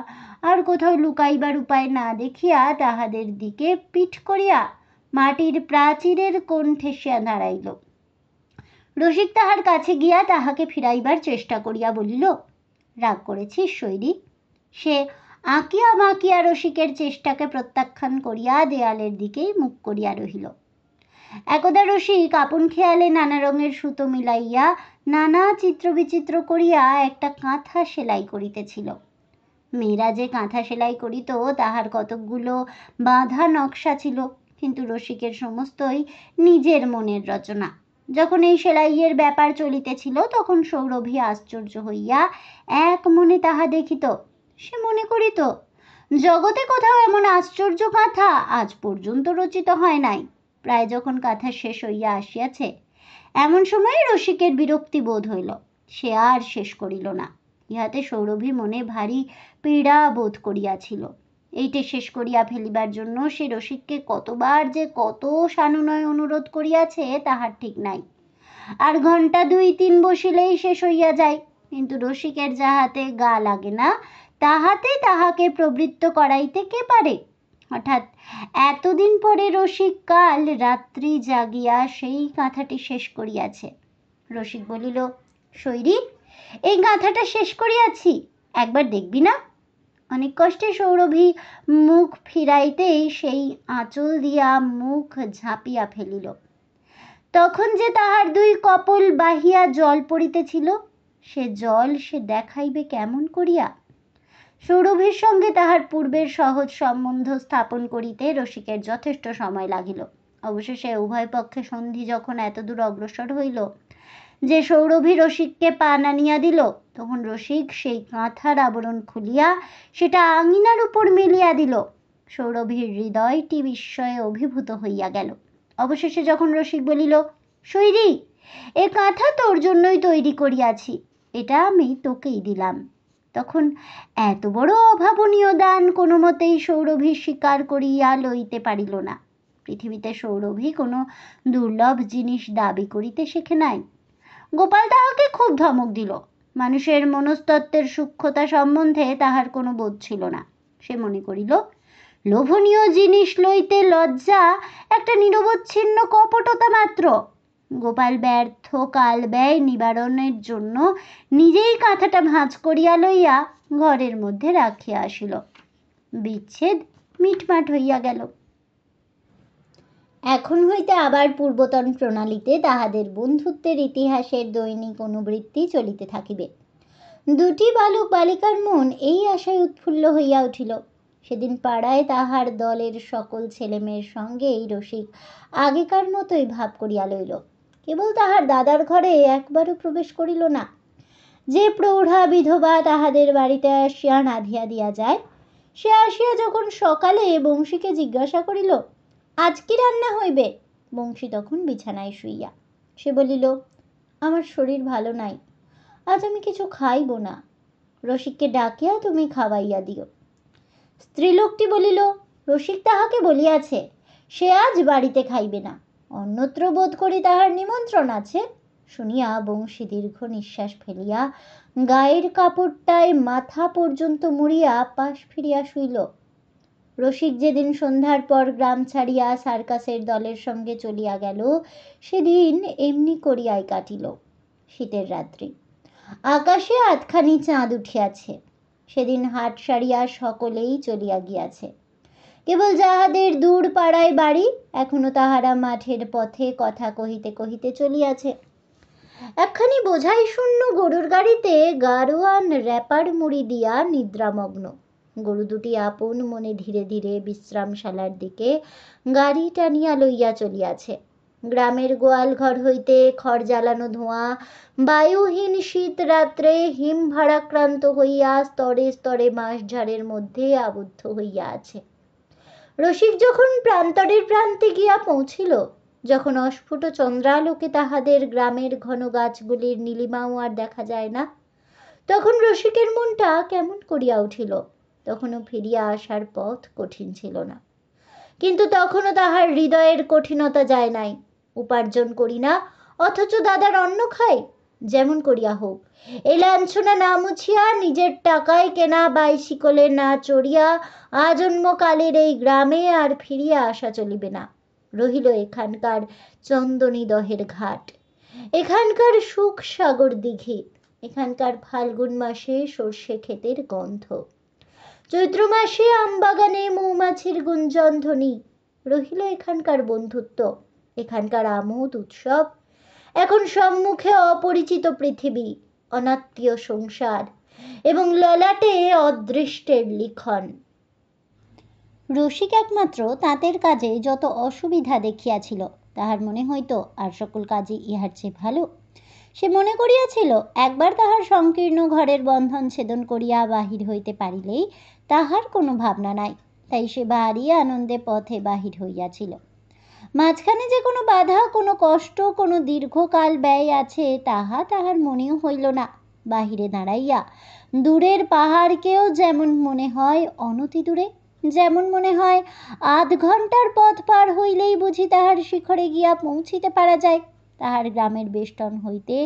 আর কোথাও লুকাইবার উপায় না দেখিয়া তাহাদের দিকে পিঠ করিয়া মাটির প্রাচীরের কোণ ঠেসিয়া দাঁড়াইল। রসিক তাহার কাছে গিয়া তাহাকে ফিরাইবার চেষ্টা করিয়া বলিল, রাগ করেছিস শৈরি? সে আঁকিয়া বাঁকিয়া রসিকের চেষ্টাকে প্রত্যাখ্যান করিয়া দেয়ালের দিকেই মুখ করিয়া রহিল। একদা রসিক আপন খেয়ালে নানা রঙের সুতো মিলাইয়া নানা চিত্র বিচিত্র করিয়া একটা কাঁথা সেলাই করিতেছিল। মেয়েরা যে কাঁথা সেলাই করিত তাহার কতকগুলো বাঁধা নকশা ছিল, কিন্তু রসিকের সমস্তই নিজের মনের রচনা। যখন এই সেলাইয়ের ব্যাপার চলিতেছিল তখন সৌরভী আশ্চর্য হইয়া এক মনে তাহা দেখিত। সে মনে করিত, জগতে কোথাও এমন আশ্চর্য কাঁথা আজ পর্যন্ত রচিত হয় নাই। প্রায় যখন কাঁথা শেষ হইয়া আসিয়াছে, এমন সময়ে রসিকের বিরক্তি বোধ হইল। সে আর শেষ করিল না। ইহাতে সৌরভী মনে ভারী পীড়া বোধ করিয়াছিল। এইটে শেষ করিয়া ফেলিবার জন্য সে রসিককে কতবার যে কত সানুনয় অনুরোধ করিয়াছে তাহার ঠিক নাই। আর ঘণ্টা 2-3 বসিলেই শেষ হইয়া যায়, কিন্তু রসিকের যাহাতে গা লাগে না তাহাতে তাহাকে প্রবৃত্ত করাইতে কে পারে? হঠাৎ এতদিন পরে রসিক কাল রাত্রি জাগিয়া সেই কাঁথাটি শেষ করিয়াছে। রসিক বলিল, শৈরি, এই গাঁথাটা শেষ করিয়াছি, একবার দেখবি না? অনেক কষ্টে সৌরভী মুখ ফিরাইতেই সেই আঁচল দিয়া মুখ ঝাঁপিয়া ফেলিল। তখন যে তাহার দুই কপল বাহিয়া জল পড়িতেছিল, সে জল সে দেখাইবে কেমন করিয়া? সৌরভীর সঙ্গে তাহার পূর্বের সহজ সম্বন্ধ স্থাপন করিতে রসিকের যথেষ্ট সময় লাগিল। অবশেষে উভয় পক্ষে সন্ধি যখন এতদূর অগ্রসর হইল যে সৌরভী রসিককে পান আনিয়া দিল, তখন রসিক সেই কাঁথার আবরণ খুলিয়া সেটা আঙিনার উপর মেলিয়া দিল। সৌরভীর হৃদয়টি বিস্ময়ে অভিভূত হইয়া গেল। অবশেষে যখন রসিক বলিল, শৈরী, এ কাঁথা তোর জন্যই তৈরি করিয়াছি, এটা আমি তোকেই দিলাম, তখন এত বড় অভাবনীয় দান কোনো মতেই সৌরভী স্বীকার করিয়া লইতে পারিল না। পৃথিবীতে সৌরভী কোনো দুর্লভ জিনিস দাবি করিতে শেখে নাই। গোপাল তাহাকে খুব ধমক দিল। মানুষের মনস্তত্ত্বের সূক্ষ্মতা সম্বন্ধে তাহার কোনো বোধ ছিল না। সে মনে করিল, লোভনীয় জিনিস লইতে লজ্জা একটা নিরবচ্ছিন্ন কপটতা মাত্র। গোপাল ব্যর্থ কাল ব্যয় নিবারণের জন্য নিজেই কাঁথাটা ভাঁজ করিয়া লইয়া ঘরের মধ্যে রাখিয়া আসিল। বিচ্ছেদ মিটমাট হইয়া গেল। এখন হইতে আবার পূর্বতন প্রণালীতে তাহাদের বন্ধুত্বের ইতিহাসের দৈনিক অনুবৃত্তি চলিতে থাকিবে। দুটি বালক বালিকার মন এই আশায় উৎফুল্ল হইয়া উঠিল। সেদিন পাড়ায় তাহার দলের সকল ছেলেমেয়ের সঙ্গেই রসিক আগেকার মতোই ভাব করিয়া লইল। কেবল তাহার দাদার ঘরে একবারও প্রবেশ করিল না। যে প্রৌঢ়া বিধবা তাহাদের বাড়িতে আসিয়া নাধিয়া দিয়া যায়, সে আসিয়া যখন সকালে বংশীকে জিজ্ঞাসা করিল, আজ কি রান্না হইবে? বংশী তখন বিছানায় শুইয়া। সে বলিল, আমার শরীর ভালো নাই, আজ আমি কিছু খাইব না, রসিককে ডাকিয়া তুমি খাওয়াইয়া দিও। স্ত্রীলোকটি বলিল, রসিক তাহাকে বলিয়াছে সে আজ বাড়িতে খাইবে না, অন্যত্র বোধ করি তাহার নিমন্ত্রণ আছে। শুনিয়া বংশী দীর্ঘ নিঃশ্বাস ফেলিয়া গায়ের কাপড়টায় মাথা পর্যন্ত মুড়িয়া পাশ ফিরিয়া শুইল। রসিক যেদিন সন্ধ্যার পর গ্রাম ছাড়িয়া সার্কাসের দলের সঙ্গে চলিয়া গেল, সেদিন এমনি করিয়াই কাটিল। শীতের রাত্রি, আকাশে আধখানি চাঁদ উঠিয়াছে। সেদিন হাট সারিয়া সকলেই চলিয়া গিয়াছে। কেবল যাহাদের দূর পাড়ায় বাড়ি, এখনো তাহারা মাঠের পথে কথা কহিতে কহিতে চলিয়াছে। একখানি বোঝাই শূন্য গরুর গাড়িতে গাড়োয়ান র্যাপার মুড়ি দিয়া নিদ্রামগ্ন। গরু দুটি আপন মনে ধীরে ধীরে বিশ্রামশালার দিকে গাড়ি টানিয়া লইয়া চলিয়াছে। গ্রামের গোয়াল ঘর হইতে খড় জ্বালানো ধোঁয়া বায়ুহীন শীত রাত্রে হিম ভারাক্রান্ত হইয়া স্তরে স্তরে বাঁশঝাড়ের মধ্যে আবদ্ধ হইয়া আছে। রসিক যখন প্রান্তরের প্রান্তে গিয়া পৌঁছিল, যখন অস্ফুট চন্দ্রালোকে তাহাদের গ্রামের ঘন গাছগুলির নীলিমাও আর দেখা যায় না, তখন রসিকের মনটা কেমন করিয়া উঠিল। তখনও ফিরিয়া আসার পথ কঠিন ছিল না, কিন্তু তখনও তাহার হৃদয়ের কঠিনতা যায় নাই। উপার্জন করি না, অথচ দাদার অন্ন খাই, যেমন করিয়া হোক এই লাঞ্ছনা না মুছিয়া নিজের টাকায় কেনা বাইসিকলে না চড়িয়া আজন্মকালের এই গ্রামে আর ফিরিয়া আসা চলিবে না। রহিল এখানকার চন্দনী দহের ঘাট, এখানকার সুখ সাগর দিঘি, এখানকার ফাল্গুন মাসে সর্ষে ক্ষেতের গন্ধ, চৈত্র মাসে আমবাগানে মৌমাছির গুঞ্জন ধ্বনি। রহিল এখানকার বন্ধুত্ব, এখানকার আমোদ উৎসব। এখন সম্মুখে অপরিচিত পৃথিবী, অনাত্মীয় সংসার এবং ললাটে অদৃষ্টের লিখন। রসিক একমাত্র তাঁতের কাজে যত অসুবিধা দেখিয়াছিল, তাহার মনে হইত আর সকল কাজে ইহার চেয়ে ভালো। সে মনে করিয়াছিল, একবার তাহার সংকীর্ণ ঘরের বন্ধন ছেদন করিয়া বাহির হইতে পারিলেই তাহার কোনো ভাবনা নাই। তাই সে ভারী আনন্দে পথে বাহির হইয়াছিল। মাঝখানে যে কোনো বাধা, কোনো কষ্ট, কোনো দীর্ঘকাল ব্যয় আছে, তাহা তাহার মনেও হইল না। বাহিরে দাঁড়াইয়া দূরের পাহাড়কেও যেমন মনে হয় অনতি দূরে, যেমন মনে হয় আধ ঘন্টার পথ পার হইলেই বুঝি তাহার শিখরে গিয়া পৌঁছিতে পারা যায়। তাহার গ্রামের বেষ্টন হইতে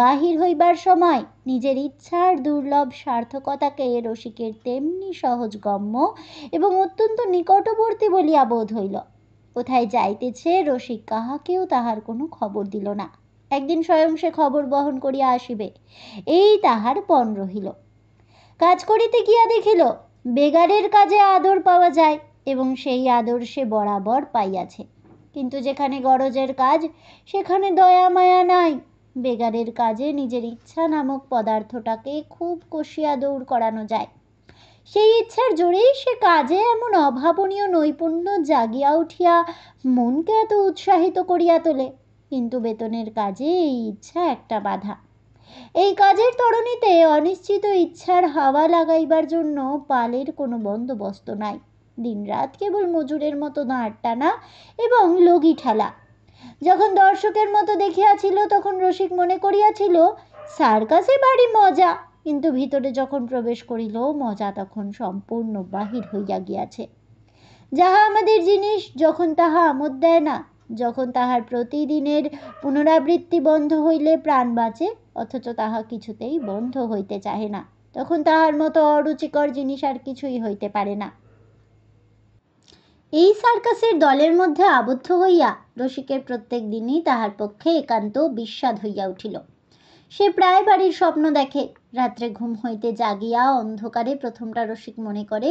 বাহির হইবার সময় নিজের ইচ্ছার দুর্লভ সার্থকতাকে রসিকের তেমনি সহজগম্য এবং অত্যন্ত নিকটবর্তী বলিয়া বোধ হইল। কোথায় যাইতেছে রসিক কাহাকেও তাহার কোনো খবর দিল না। একদিন স্বয়ং সে খবর বহন করিয়া আসিবে, এই তাহার পণ রহিল। কাজ করিতে গিয়া দেখিল, বেগারের কাজে আদর পাওয়া যায় এবং সেই আদর সে বরাবর পাইয়াছে, কিন্তু যেখানে গরজের কাজ সেখানে দয়া মায়া নাই। বেগারের কাজে নিজের ইচ্ছা নামক পদার্থটাকে খুব কষিয়া দৌড় করানো যায়। সেই ইচ্ছার জোরেই সে কাজে এমন অভাবনীয় নৈপুণ্য জাগিয়া উঠিয়া মনকে এত উৎসাহিত করিয়া তোলে। কিন্তু বেতনের কাজে এই ইচ্ছা একটা বাধা। এই কাজের তরণীতে অনিশ্চিত ইচ্ছার হাওয়া লাগাইবার জন্য পালের কোনো বন্দোবস্ত নাই। দিনরাত কেবল মজুরের মতো দাঁড় টানা এবং লগি ঠেলা। যখন দর্শকের মতো দেখিয়াছিল তখন রসিক মনে করিয়াছিল সার্কাসে ভারী মজা, কিন্তু ভিতরে যখন প্রবেশ করিল মজা তখন সম্পূর্ণ বাহির হইয়া গিয়াছে। যাহা আমাদের জিনিস যখন তাহা আমোদ দেয় না, যখন তাহার প্রতিদিনের পুনরাবৃত্তি বন্ধ হইলে প্রাণ বাঁচে, অথচ তাহা কিছুতেই বন্ধ হইতে চাহে না, তখন তাহার মতো অরুচিকর জিনিস আর কিছুই হইতে পারে না। এই সার্কাসের দলের মধ্যে আবদ্ধ হইয়া রসিকের প্রত্যেক দিনই তাহার পক্ষে একান্ত বিস্বাদ হইয়া উঠিল। সে প্রায় বাড়ির স্বপ্ন দেখে। রাত্রে ঘুম হইতে জাগিয়া অন্ধকারে প্রথমটা রসিক মনে করে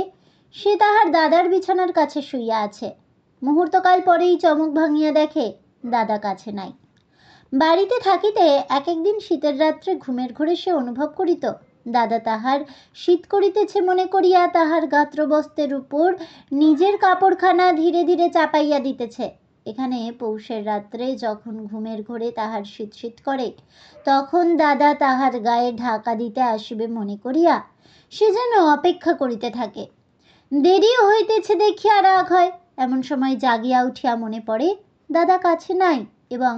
সে তাহার দাদার বিছানার কাছে শুইয়া আছে। মুহূর্তকাল পরেই চমক ভাঙিয়া দেখে দাদা কাছে নাই। বাড়িতে থাকিতে এক একদিন শীতের রাত্রে ঘুমের ঘোরে সে অনুভব করিত দাদা তাহার শীত করিতেছে মনে করিয়া তাহার গাত্রবস্ত্রের উপর নিজের কাপড়খানা ধীরে ধীরে চাপাইয়া দিতেছে। এখানে পৌষের রাত্রে যখন ঘুমের ঘোরে তাহার শীত শীত করে, তখন দাদা তাহার গায়ে ঢাকা দিতে আসিবে মনে করিয়া সে যেন অপেক্ষা করিতে থাকে। দেরিও হইতেছে দেখিয়া রাগ হয়। এমন সময় জাগিয়া উঠিয়া মনে পড়ে দাদা কাছে নাই, এবং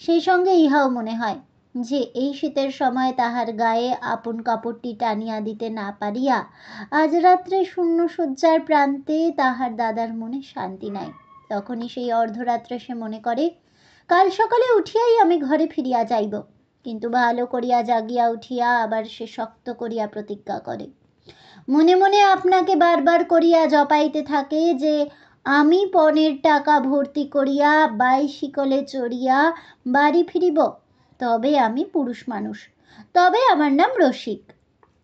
সেই সঙ্গে ইহাও মনে হয় যে এই শীতের সময় তাহার গায়ে আপন কাপড়টি টানিয়া দিতে না পারিয়া আজ রাত্রে শূন্য শয্যার প্রান্তে তাহার দাদার মনে শান্তি নাই। তখনই সেই অর্ধরাত্রে সে মনে করে কাল সকালে উঠিয়াই আমি ঘরে ফিরিয়া যাইব। কিন্তু ভালো করিয়া জাগিয়া উঠিয়া আবার সে শক্ত করিয়া প্রতিজ্ঞা করে। মনে মনে আপনাকে বারবার করিয়া জপাইতে থাকে যে আমি পণের টাকা ভর্তি করিয়া বাইসিকলে চড়িয়া বাড়ি ফিরিব, তবে আমি পুরুষ মানুষ, তবে আমার নাম রসিক।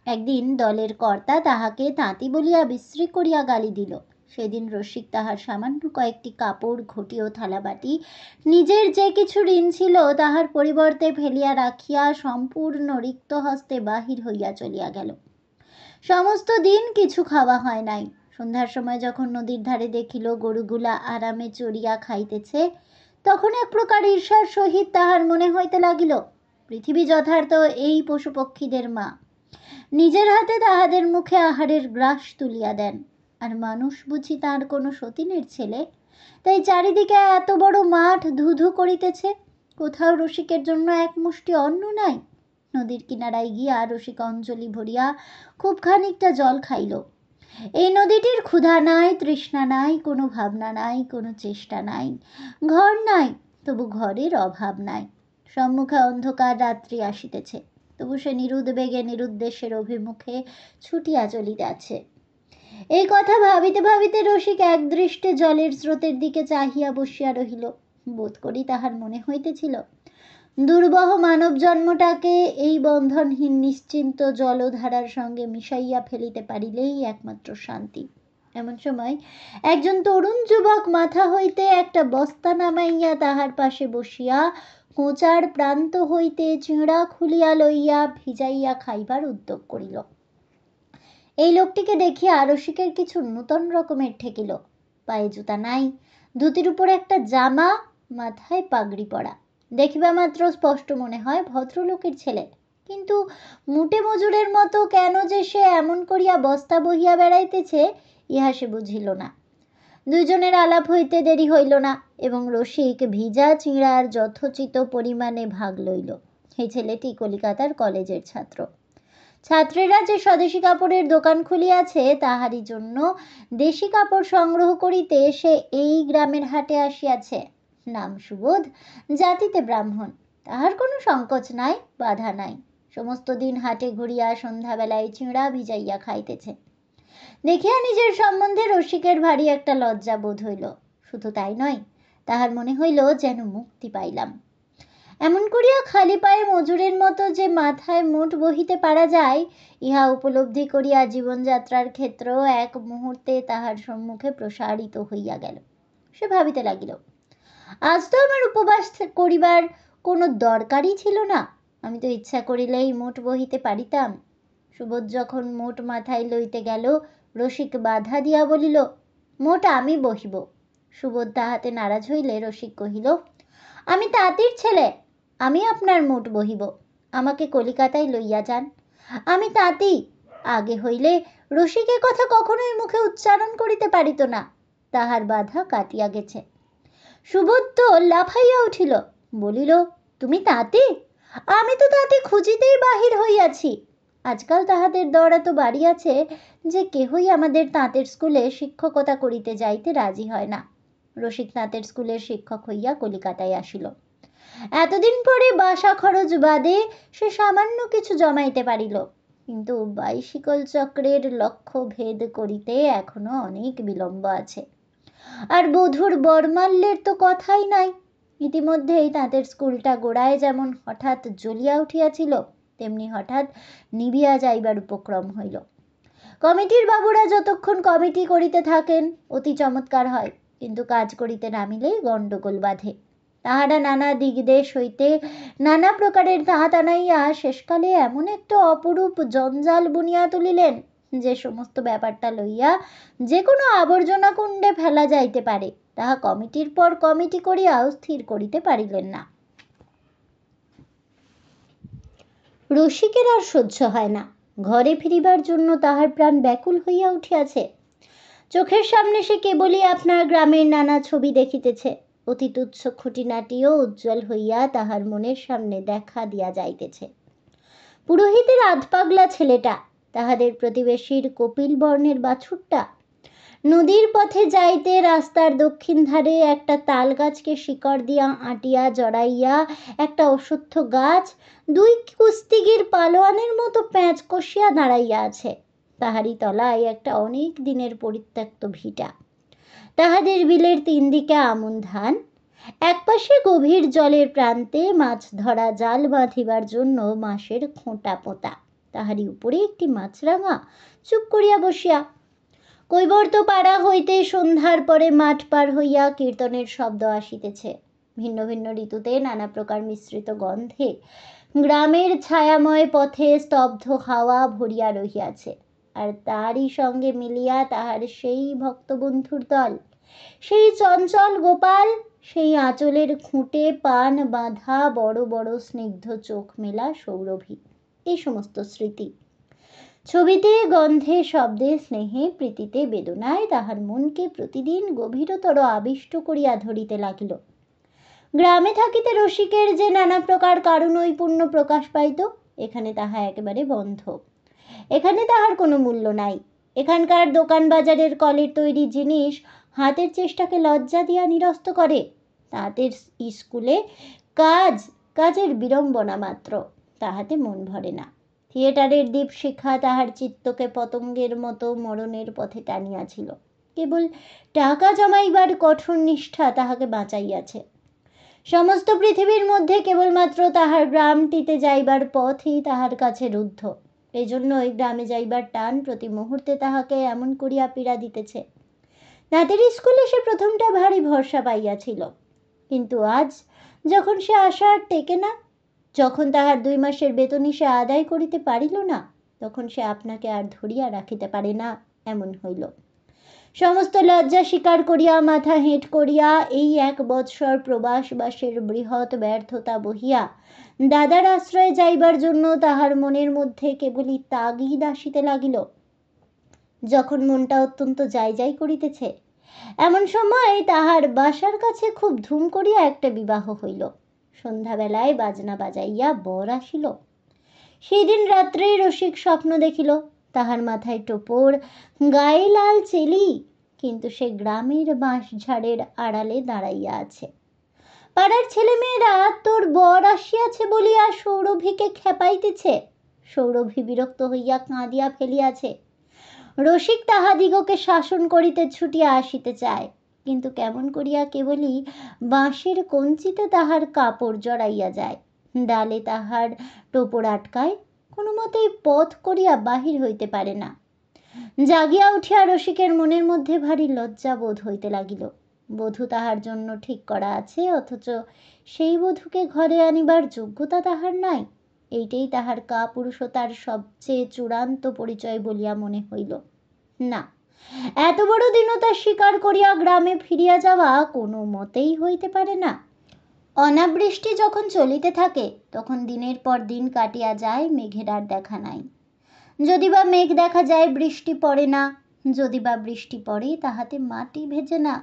একদিন দলের কর্তা তাহাকে তাঁতি বলিয়া বিশ্রী করিয়া গালি দিল। সেদিন রসিক তাহার সামান্য কয়েকটি কাপড়, ঘটি ও থালাবাটি, নিজের যে কিছু ঋণ ছিল তাহার পরিবর্তে ফেলিয়া রাখিয়া সম্পূর্ণ রিক্ত হস্তে বাহির হইয়া চলিয়া গেল। সমস্ত দিন কিছু খাওয়া হয় নাই। সন্ধ্যার সময় যখন নদীর ধারে দেখিল গরুগুলা আরামে চড়িয়া খাইতেছে, তখন এক প্রকার ঈর্ষার সহিত তাহার মনে হইতে লাগিল পৃথিবী যথার্থ এই পশু পক্ষীদের মা। নিজের হাতে তাহাদের মুখে আহারের গ্রাস তুলিয়া দেন। আর মানুষ বুঝি তার কোনো সতীনের ছেলে? তাই চারিদিকে এত বড় মাঠ ধুধু করিতেছে, কোথাও রসিকের জন্য এক মুষ্টি অন্ন নাই। নদীর কিনারায় গিয়া রসিক অঞ্জলি ভরিয়া খুব খানিকটা জল খাইল। এই নদীটির ক্ষুধা নাই, তৃষ্ণা নাই, কোনো ভাবনা নাই, কোনো চেষ্টা নাই, ঘর নাই, তবু ঘরের অভাব নাই। সম্মুখে অন্ধকার রাত্রি আসিতেছে, তবু সে নিরুদ্বেগে নিরুদ্দেশের অভিমুখে ছুটিয়া চলিতেছে। এই কথা ভাবিতে ভাবিতে রসিক একদৃষ্টে জলের স্রোতের দিকে চাহিয়া বসিয়া রহিল। বোধ করি তাহার মনে হইতেছিল দুর্বহ মানব জন্মটাকে এই বন্ধনহীন নিশ্চিন্ত জলধারার সঙ্গে মিশাইয়া ফেলিতে পারিলেই একমাত্র শান্তি। এমন সময় একজন তরুণ যুবক মাথা হইতে একটা বস্তা নামাইয়া তাহার পাশে বসিয়া কোঁচার প্রান্ত হইতে চিঁড়া খুলিয়া লইয়া ভিজাইয়া খাইবার উদ্যোগ করিল। এই লোকটিকে দেখিয়া রসিকের কিছু নূতন রকমের ঠেকিল। পায়ে জুতা নাই, ধুতির উপর একটা জামা, মাথায় পাগড়ি পরা। দেখিবা মাত্র স্পষ্ট মনে হয় ভদ্রলোকের ছেলে, কিন্তু মুটে মজুরের মতো কেন যে সে এমন করিয়া বস্তা বহিয়া বেড়াইতেছে ইহা সে বুঝিল না। দুইজনের আলাপ হইতে দেরি হইল না, এবং রসিক ভিজা চিঁড়ার যথোচিত পরিমাণে ভাগ লইল। এই ছেলেটি কলিকাতার কলেজের ছাত্র। ছাত্রেরা যে স্বদেশী কাপড়ের দোকান খুলিয়াছে তাহারই জন্য দেশি কাপড় সংগ্রহ করিতে সে এই গ্রামের হাটে আসিয়াছে। নাম সুবোধ, জাতিতে ব্রাহ্মণ। তাহার কোনো সংকোচ নাই, বাধা নাই। সমস্ত দিন হাটে ঘুরিয়া সন্ধ্যাবেলায় চিঁড়া ভিজাইয়া খাইতেছে। দেখিয়া নিজের সম্বন্ধে রসিকের ভারী একটা লজ্জা বোধ হইল। শুধু তাই নয়, তাহার মনে হইল যেন মুক্তি পাইলাম। এমন করিয়া খালি পায়ে মজুরের মতো যে মাথায় মুঠ বহিতে পারা যায়, ইহা উপলব্ধি করিয়া জীবনযাত্রার ক্ষেত্র এক মুহূর্তে তাহার সম্মুখে প্রসারিত হইয়া গেল। সে ভাবিতে লাগিল, আজ তো আমার উপবাস করিবার কোনো দরকারই ছিল না, আমি তো ইচ্ছা করিলেই মুঠ বহিতে পারিতাম। সুবোধ যখন মোট মাথায় লইতে গেল, রসিক বাধা দিয়া বলিল, মোট আমি বহিব। সুবোধ তাহাতে নারাজ হইলে রসিক কহিল, আমি তাঁতির ছেলে, আমি আপনার মোট বহিব, আমাকে কলিকাতায় লইয়া যান, আমি তাঁতি। আগে হইলে রসিক কথা কখনোই মুখে উচ্চারণ করিতে পারিত না, তাহার বাধা কাটিয়া গেছে। সুবোধ তো লাফাইয়া উঠিল, বলিল, তুমি তাঁতি? আমি তো তাঁতি খুঁজিতেই বাহির হইয়াছি। আজকাল তাহাদের দর এত বাড়িয়াছে যে কেহই আমাদের তাঁতের স্কুলে শিক্ষকতা করিতে যাইতে রাজি হয় না। রসিক তাঁতের স্কুলের শিক্ষক হইয়া কলিকাতায় আসিল। এতদিন পরে বাসা খরচ বাদে সে সামান্য কিছু জমাইতে পারিল, কিন্তু বাইশিকল চক্রের লক্ষ্য ভেদ করিতে এখনো অনেক বিলম্ব আছে। আর বধূর বরমাল্যের তো কথাই নাই। ইতিমধ্যেই তাঁতের স্কুলটা গোড়ায় যেমন হঠাৎ জ্বলিয়া উঠিয়াছিল, তেমনি হঠাৎ নিভিয়া যাইবার উপক্রম হইল। কমিটির বাবুরা যতক্ষণ কমিটি করিতে থাকেন অতি চমৎকার হয়, কিন্তু কাজ করিতে নামিলেই গণ্ডগোল বাধে। তাহারা নানা দিগদেশ হইতে নানা প্রকারের তাঁত আনাইয়া শেষকালে এমন একটা অপরূপ জঞ্জাল বুনিয়া তুলিলেন যে সমস্ত ব্যাপারটা লইয়া যে কোনো আবর্জনা কুণ্ডে ফেলা যাইতে পারে, তাহা কমিটির পর কমিটি করিয়াও স্থির করিতে পারিলেন না। রসিকের আর সহ্য হয় না, ঘরে ফিরিবার জন্য তাহার প্রাণ ব্যাকুল হইয়া উঠিয়াছে। চোখের সামনে সে কেবলই আপনার গ্রামের নানা ছবি দেখিতেছে, অতি তুচ্ছ খুঁটিনাটিও উজ্জ্বল হইয়া তাহার মনের সামনে দেখা দিয়া যাইতেছে। পুরোহিতের আধপাগলা ছেলেটা, তাহাদের প্রতিবেশীর কপিল বর্ণের বাছুরটা, নদীর পথে যাইতে রাস্তার দক্ষিণ ধারে একটা তাল গাছকে শিকড় দিয়া আটিয়া জড়াইয়া একটা অশ্বত্থ গাছ দুই কুস্তিগির পালোয়ানের মতো প্যাঁচ কষিয়া দাঁড়াইয়া আছে। তাহারই তলায় একটা অনেক দিনের পরিত্যক্ত ভিটা। তাহাদের বিলের তিন দিকে আমন ধান, একপাশে গভীর জলের প্রান্তে মাছ ধরা জাল বাঁধিবার জন্য মাছের খোঁটা পোঁতা, তাহারই উপরে একটি মাছরাঙা চুপ করিয়া বসিয়া। কৈবর্ত পাড়া হইতে সন্ধ্যার পরে মাঠ পার হইয়া কীর্তনের শব্দ আসিতেছে। ভিন্ন ভিন্ন ঋতুতে নানা প্রকার মিশ্রিত গন্ধে গ্রামের ছায়াময় পথে স্তব্ধ হাওয়া ভরিয়া রহিয়াছে। আর তারই সঙ্গে মিলিয়া তাহার সেই ভক্তবন্ধুর দল, সেই চঞ্চল গোপাল, সেই আঁচলের খুঁটে পান বাঁধা বড় বড় স্নিগ্ধ চোখ মেলা সৌরভী, এই সমস্ত স্মৃতি ছবিতে গন্ধে শব্দে স্নেহে প্রীতিতে বেদনায় তাহার মনকে প্রতিদিন গভীরতর আবিষ্ট করিয়া ধরিতে লাগিল। গ্রামে থাকিতে রসিকের যে নানা প্রকার কারুনৈপুণ্য প্রকাশ পাইত, এখানে তাহা একেবারে বন্ধ। এখানে তাহার কোনো মূল্য নাই। এখানকার দোকান বাজারের কলের তৈরি জিনিস হাতের চেষ্টাকে লজ্জা দিয়া নিরস্ত করে। তাদের স্কুলে কাজের বিড়ম্বনা মাত্র, তাহাতে মন ভরে না। থিয়েটারের দীপশিখা তাহার চিত্তকে পতঙ্গের মতো মরণের পথে টানিয়াছিল। কেবল টাকা জমাইবার কঠোর নিষ্ঠা তাহাকে বাঁচাইয়াছে। সমস্ত পৃথিবীর মধ্যে কেবলমাত্র তাহার গ্রামটিতে যাইবার পথই তাহার কাছে রুদ্ধ। এই জন্য ওই গ্রামে যাইবার টান প্রতি মুহূর্তে তাহাকে এমন করিয়া পীড়া দিতেছে। তাঁতের স্কুলে সে প্রথমটা ভারী ভরসা পাইয়াছিল, কিন্তু আজ যখন সে আশা আর টেকে না, যখন তাহার 2 মাসের বেতনই সে আদায় করিতে পারিল না, তখন সে আপনাকে আর ধরিয়া রাখিতে পারে না, এমন হইল। সমস্ত লজ্জা স্বীকার করিয়া মাথা হেঁট করিয়া এই 1 বৎসর প্রবাসবাসের বৃহৎ ব্যর্থতা বহিয়া দাদার আশ্রয়ে যাইবার জন্য তাহার মনের মধ্যে কেবলই তাগিদ আসিতে লাগিল। যখন মনটা অত্যন্ত যাই যাই করিতেছে, এমন সময় তাহার বাসার কাছে খুব ধুম করিয়া একটা বিবাহ হইল। সন্ধ্যাবেলায় বাজনা বাজাইয়া বর আসিল। সেই দিন রাত্রেই রসিক স্বপ্ন দেখিল, তাহার মাথায় টোপর, গায়ে লাল চেলি, কিন্তু সে গ্রামের বাঁশঝাড়ের আড়ালে দাঁড়াইয়া আছে। পাড়ার ছেলেমেয়েরা তোর বর আসিয়াছে বলিয়া সৌরভীকে খেপাইতেছে। সৌরভী বিরক্ত হইয়া কাঁদিয়া ফেলিয়াছে। রসিক তাহাদিগকে শাসন করিতে ছুটিয়া আসিতে চায়, কিন্তু কেমন করিয়া কেবলই বাঁশের কঞ্চিতে তাহার কাপড় জড়াইয়া যায়, ডালে তাহার টোপর আটকায়, কোনো মতেই পথ করিয়া বাহির হইতে পারে না। জাগিয়া উঠিয়া রসিকের মনের মধ্যে ভারী লজ্জা বোধ হইতে লাগিল। বধূ তাহার জন্য ঠিক করা আছে, অথচ সেই বধূকে ঘরে আনিবার যোগ্যতা তাহার নাই। এইটাই তাহার কাপুরুষতার সবচেয়ে চূড়ান্ত পরিচয় বলিয়া মনে হইল। না, এত বড় দীনতা স্বীকার করিয়া গ্রামে ফিরিয়া যাওয়া কোনো মতেই হইতে পারে না। অনাবৃষ্টি যখন চলিতে থাকে তখন দিনের পর দিন কাটিয়া যায়, মেঘের আর দেখা নাই। যদি বা মেঘ দেখা যায়, বৃষ্টি পড়ে না। যদি বা বৃষ্টি পড়ে, তাহাতে মাটি ভেজে না।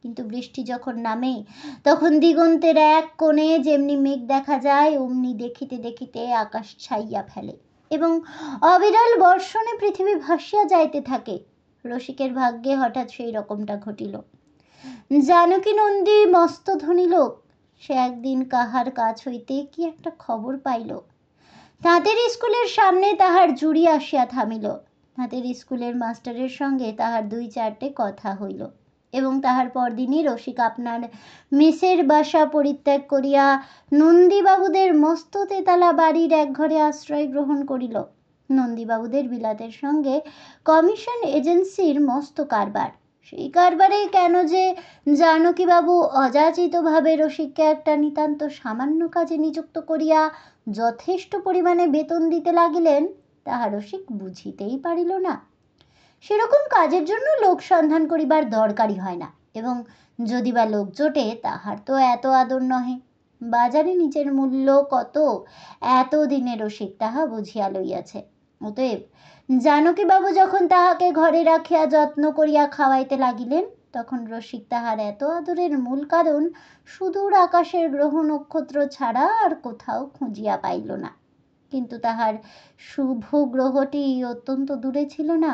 কিন্তু বৃষ্টি যখন নামে তখন দিগন্তের এক কোণে যেমনি মেঘ দেখা যায়, অমনি দেখিতে দেখিতে আকাশ ছাইয়া ফেলে এবং অবিরল বর্ষণে পৃথিবী ভাসিয়া যাইতে থাকে। রসিকের ভাগ্যে হঠাৎ সেই রকমটা ঘটিল। জানকী নন্দী মস্ত ধনী লোক। সে একদিন কাহার কাছ হইতে কি একটা খবর পাইল। তাঁতের স্কুলের সামনে তাহার জুড়ি আসিয়া থামিল। তাঁতের স্কুলের মাস্টারের সঙ্গে তাহার 2-4টে কথা হইল এবং তাহার পরদিনই রসিক আপনার মেসের বাসা পরিত্যাগ করিয়া নন্দীবাবুদের মস্ত তেতালা বাড়ির এক ঘরে আশ্রয় গ্রহণ করিল। নন্দীবাবুদের বিলাতের সঙ্গে কমিশন এজেন্সির মস্ত কারবার। সেই কারবারে কেন যে জানকীবাবু অযাচিতভাবে রসিককে একটা নিতান্ত সামান্য কাজে নিযুক্ত করিয়া যথেষ্ট পরিমাণে বেতন দিতে লাগিলেন, তাহা রসিক বুঝিতেই পারিল না। সেরকম কাজের জন্য লোক সন্ধান করিবার দরকারই হয় না, এবং যদি বা লোক জোটে তাহার তো এত আদর নহে। বাজারে নিজের মূল্য কত এত দিনে রসিক তাহা বুঝিয়া লইয়াছে। অতএব জানকীবাবু যখন তাহাকে ঘরে রাখিয়া যত্ন করিয়া খাওয়াইতে লাগিলেন, তখন রসিক তাহার এত আদরের মূল কারণ সুদূর আকাশের গ্রহ নক্ষত্র ছাড়া আর কোথাও খুঁজিয়া পাইল না। কিন্তু তাহার শুভ গ্রহটি অত্যন্ত দূরে ছিল না।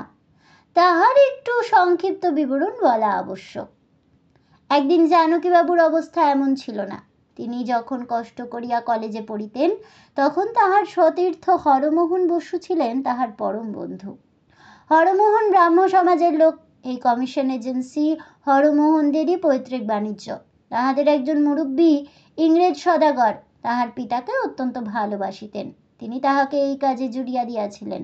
তাহার একটু সংক্ষিপ্ত বিবরণ বলা আবশ্যক। একদিন জানকীবাবুর অবস্থা এমন ছিল না। তিনি যখন কষ্ট করিয়া কলেজে পড়িতেন, তখন তাহার সতীর্থ হরমোহন বসু ছিলেন তাহার পরম বন্ধু। হরমোহন ব্রাহ্ম সমাজের লোক। এই কমিশন এজেন্সি হরমোহনদেরই পৈতৃক বাণিজ্য। তাহাদের একজন মুরব্বী ইংরেজ সদাগর তাহার পিতাকে অত্যন্ত ভালোবাসিতেন। তিনি তাহাকে এই কাজে জুড়িয়া দিয়াছিলেন।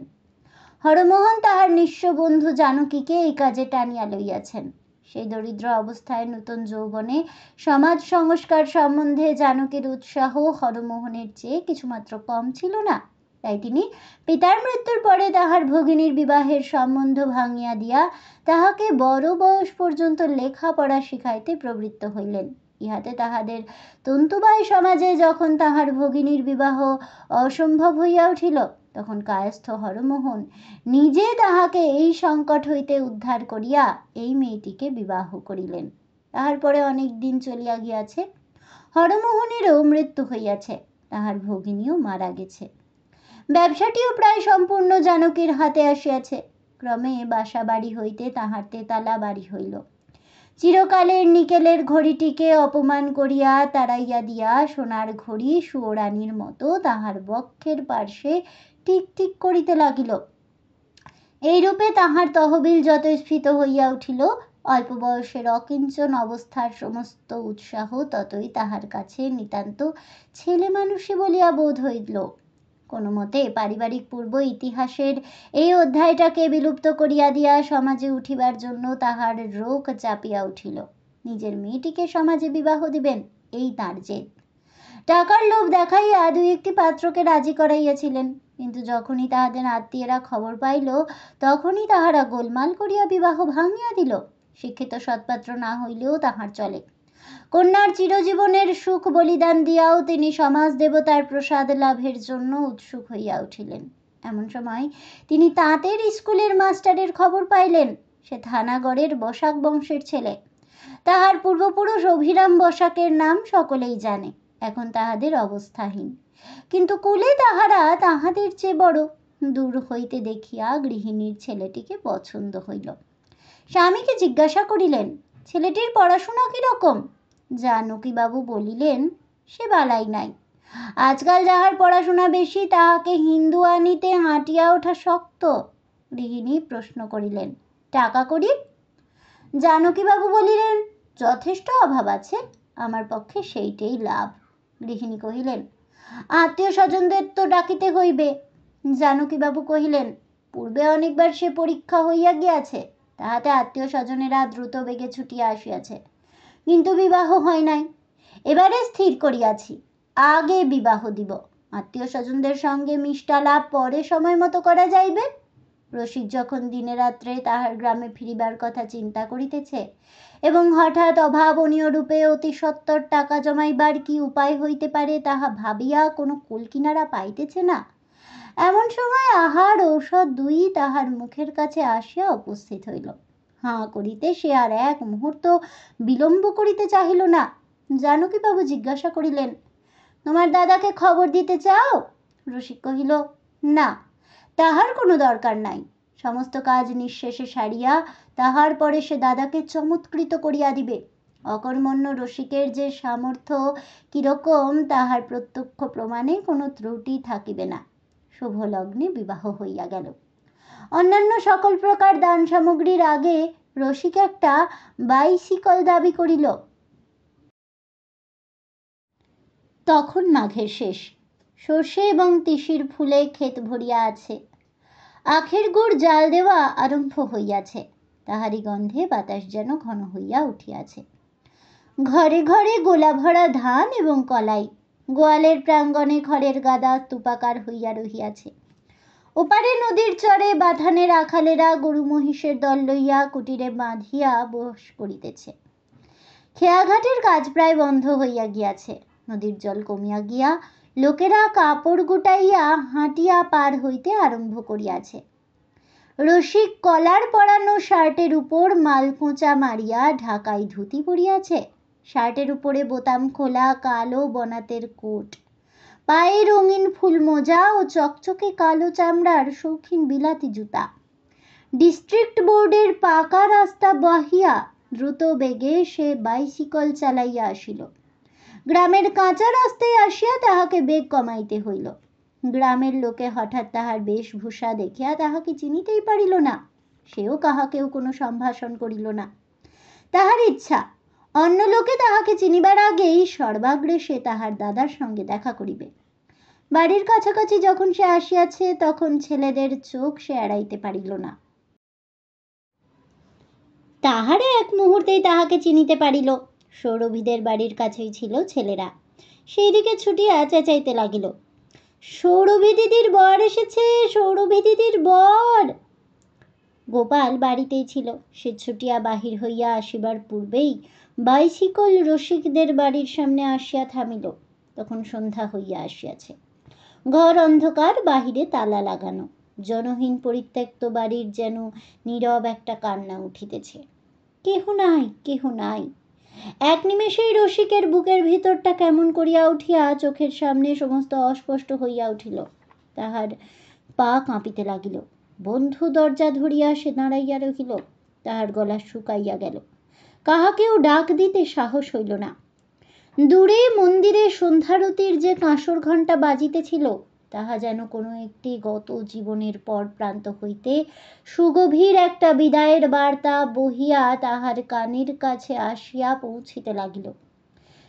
হরমোহন তাহার নিঃস্ব বন্ধু জানকীকে এই কাজে টানিয়া লইয়াছেন। সেই দরিদ্র অবস্থায় নূতন যৌবনে সমাজ সংস্কার সম্বন্ধে জানকীর উৎসাহ হরমোহনের চেয়ে কিছুমাত্র কম ছিল না। তাই তিনি পিতার মৃত্যুর পরে তাহার ভগিনীর বিবাহের সম্বন্ধ ভাঙিয়া দিয়া তাহাকে বড় বয়স পর্যন্ত লেখাপড়া শিখাইতে প্রবৃত্ত হইলেন। ইহাতে তাহাদের তন্তুবায় সমাজে যখন তাহার ভগিনীর বিবাহ অসম্ভব হইয়া উঠিল, তখন কায়স্থ হরমোহন নিজে তাহাকে এই সংকট হইতে উদ্ধার করিয়া এই মেয়েটিকে বিবাহ করিলেন। তাহার পরে অনেক দিন চলিয়া গিয়াছে। হরমোহনেরও মৃত্যু হইয়াছে, তাহার ভগিনীও মারা গেছে। ব্যবসাটিও প্রায় সম্পূর্ণ জানকীর হাতে আসিয়াছে। ক্রমে বাসা বাড়ি হইতে তাহার তেতালা বাড়ি হইল। চিরকালের নিকেলের ঘড়িটিকে অপমান করিয়া তাড়াইয়া দিয়া সোনার ঘড়ি সুয়োরানীর মতো তাহার বক্ষের পার্শ্বে টিক টিক করিতে লাগিল। এইরূপে তাহার তহবিল যত স্ফীত হইয়া উঠিল, অল্প বয়সের অকিঞ্চন অবস্থার সমস্ত উৎসাহ ততই তাহার কাছে নিতান্ত ছেলে মানুষই বলিয়া বোধ হইল। কোনো মতে পারিবারিক পূর্ব ইতিহাসের এই অধ্যায়টাকে বিলুপ্ত করিয়া দিয়া সমাজে উঠিবার জন্য তাহার রোগ চাপিয়া উঠিল। নিজের মেয়েটিকে সমাজে বিবাহ দিবেন, এই তাঁর জেদ। টাকার লোভ দেখাইয়া 2-1টি পাত্রকে রাজি করাইয়াছিলেন, কিন্তু যখনই তাহাদের আত্মীয়রা খবর পাইল, তখনই তাহারা গোলমাল করিয়া বিবাহ ভাঙিয়া দিল। শিক্ষিত সৎপাত্র না হইলেও তাহার চলে। কন্যার চিরজীবনের সুখ বলিদান দিয়াও তিনি সমাজ দেবতার প্রসাদ লাভের জন্য উৎসুক হইয়া উঠিলেন। এমন সময় তিনি তাঁতের স্কুলের মাস্টারের খবর পাইলেন। সে থানাগড়ের বসাক বংশের ছেলে। তাহার পূর্বপুরুষ অভিরাম বসাকের নাম সকলেই জানে। এখন তাহাদের অবস্থাহীন, কিন্তু কুলে তাহারা তাহাদের চেয়ে বড়। দূর হইতে দেখিয়া গৃহিণীর ছেলেটিকে পছন্দ হইল। স্বামীকে জিজ্ঞাসা করিলেন, ছেলেটির পড়াশোনা কিরকম? জানকীবাবু বলিলেন, সে বালাই নাই। আজকাল যাহার পড়াশোনা বেশি, তাহাকে হিন্দু আনিতে হাঁটিয়া ওঠা শক্ত। গৃহিণী প্রশ্ন করিলেন, টাকা করি? জানকীবাবু বলিলেন, যথেষ্ট অভাব আছে, আমার পক্ষে সেইটাই লাভ। গৃহিণী কহিলেন, আত্মীয় স্বজনদের তো ডাকিতে হইবে। জানকীবাবু কহিলেন, পূর্বে অনেকবার সে পরীক্ষা হইয়া গিয়াছে, তাহাতে আত্মীয় স্বজনেরা দ্রুত বেগে ছুটিয়া আসিয়াছে, কিন্তু বিবাহ হয় নাই। এবারে স্থির করিয়াছি, আগে বিবাহ দিব। আত্মীয় স্বজনদের সঙ্গে মিষ্টালাপ পরে সময় মতো করা যাইবে। রসিক যখন দিনে রাত্রে তাহার গ্রামে ফিরিবার কথা চিন্তা করিতেছে এবং হঠাৎ অভাবনীয় রূপে অতি সত্বর টাকা জমাইবার কি উপায় হইতে পারে তাহা ভাবিয়া কোনো কুলকিনারা পাইতেছে না, এমন সময় আহার ঔষধ দুই তাহার মুখের কাছে আসিয়া উপস্থিত হইল। হাঁ করিতে সে আর এক মুহূর্ত বিলম্ব করিতে চাহিল না। জানকীবাবু জিজ্ঞাসা করিলেন, তোমার দাদাকে খবর দিতে চাও? রসিক কহিল, না, তাহার কোনো দরকার নাই। সমস্ত কাজ নিঃশেষে সারিয়া তাহার পরে সে দাদাকে চমৎকৃত করিয়া দিবে। অকর্মণ্য রসিকের যে সামর্থ্য কিরকম তাহার প্রত্যক্ষ প্রমাণে কোনো ত্রুটি থাকিবে না। শুভ লগ্নে বিবাহ হইয়া গেল। অন্যান্য সকল প্রকার দান সামগ্রীর আগে রসিক একটা বাইসিকল দাবি করিল। তখন মাঘের শেষ, সর্ষে এবং তিসির ফুলে ক্ষেত ভরিয়া আছে। আখের গুড় জাল দেওয়া আরম্ভ হইয়াছে, তাহারি গন্ধে বাতাস যেন ঘন হইয়া উঠিয়াছে। ঘরে ঘরে গোলা ভরা ধান এবং কলাই, গোয়ালের প্রাঙ্গণে খড়ের গাদা স্তূপাকার হইয়া রহিয়াছে। ওপারে নদীর চরে বাথানে রাখালেরা গরু মহিষের দল লইয়া কুটিরে বাঁধিয়া বস করিতেছে। খেয়াঘাটের কাজ প্রায় বন্ধ হইয়া গিয়াছে। নদীর জল কমিয়া গিয়া লোকেরা কাপড় গুটাইয়া হাঁটিয়া পার হইতে আরম্ভ করিয়াছে। রসিক কলার পরানো শার্টের উপর মালকোঁচা মারিয়া ঢাকাই ধুতি পরিয়াছে। শার্টের উপরে বোতাম খোলা কালো বনাতের কোট, পায়ে রঙিন ফুল মোজা ও চকচকে কালো চামড়ার শৌখিন বিলাতি জুতা। ডিস্ট্রিক্ট বোর্ডের পাকা রাস্তা বাহিয়া দ্রুত বেগে সে বাইসিকল চালাইয়া আসিল। গ্রামের কাঁচা রাস্তায় আসিয়া তাহাকে বেগ কমাইতে হইল। গ্রামের লোকে হঠাৎ তাহার বেশভূষা দেখিয়া তাহাকে চিনিতেই পারিল না। সেও কাহাকেও কোনো সম্ভাষণ করিল না। তাহার ইচ্ছা অন্য লোকে তাহাকে চিনিবার আগেই সর্বাগ্রে সে তাহার দাদার সঙ্গে দেখা করিবে। বাড়ির কাছাকাছি যখন সে আসিয়াছে তখন ছেলেদের চোখ সে এড়াইতে পারিল না। তাহারে এক মুহূর্তেই তাহাকে চিনিতে পারিল। সৌরভীদের বাড়ির কাছেই ছিল ছেলেরা। সেই দিকে ছুটিয়া চেঁচাইতে লাগিল, সৌরভী দিদির বর এসেছে, সৌরভী দিদির বর। গোপাল বাড়িতেই ছিল। সে ছুটিয়া বাহির হইয়া আসিবার পূর্বেই বাইসিকল রসিকদের বাড়ির সামনে আসিয়া থামিল। তখন সন্ধ্যা হইয়া আসিয়াছে। ঘর অন্ধকার, বাহিরে তালা লাগানো। জনহীন পরিত্যক্ত বাড়ির যেন নীরব একটা কান্না উঠিতেছে। কেহ নাই, কেহ নাই। এক নিমেষেই রসিকের বুকের ভিতরটা কেমন করিয়া উঠিয়া চোখের সামনে সমস্ত অস্পষ্ট হইয়া উঠিল। তাহার পা কাঁপিতে লাগিল। বন্ধু দরজা ধরিয়া সে দাঁড়াইয়া রহিল। তাহার গলা শুকাইয়া গেল। কাহাকেও ডাক দিতে সাহস হইল না। দূরে মন্দিরে সন্ধ্যারতির যে কাঁসর ঘণ্টা বাজিতেছিল তাহা যেন কোনো একটি গত জীবনের পর প্রান্ত হইতে সুগভীর একটা বিদায়ের বার্তা বহিয়া তাহার কানের কাছে আসিয়া পৌঁছিতে লাগিল।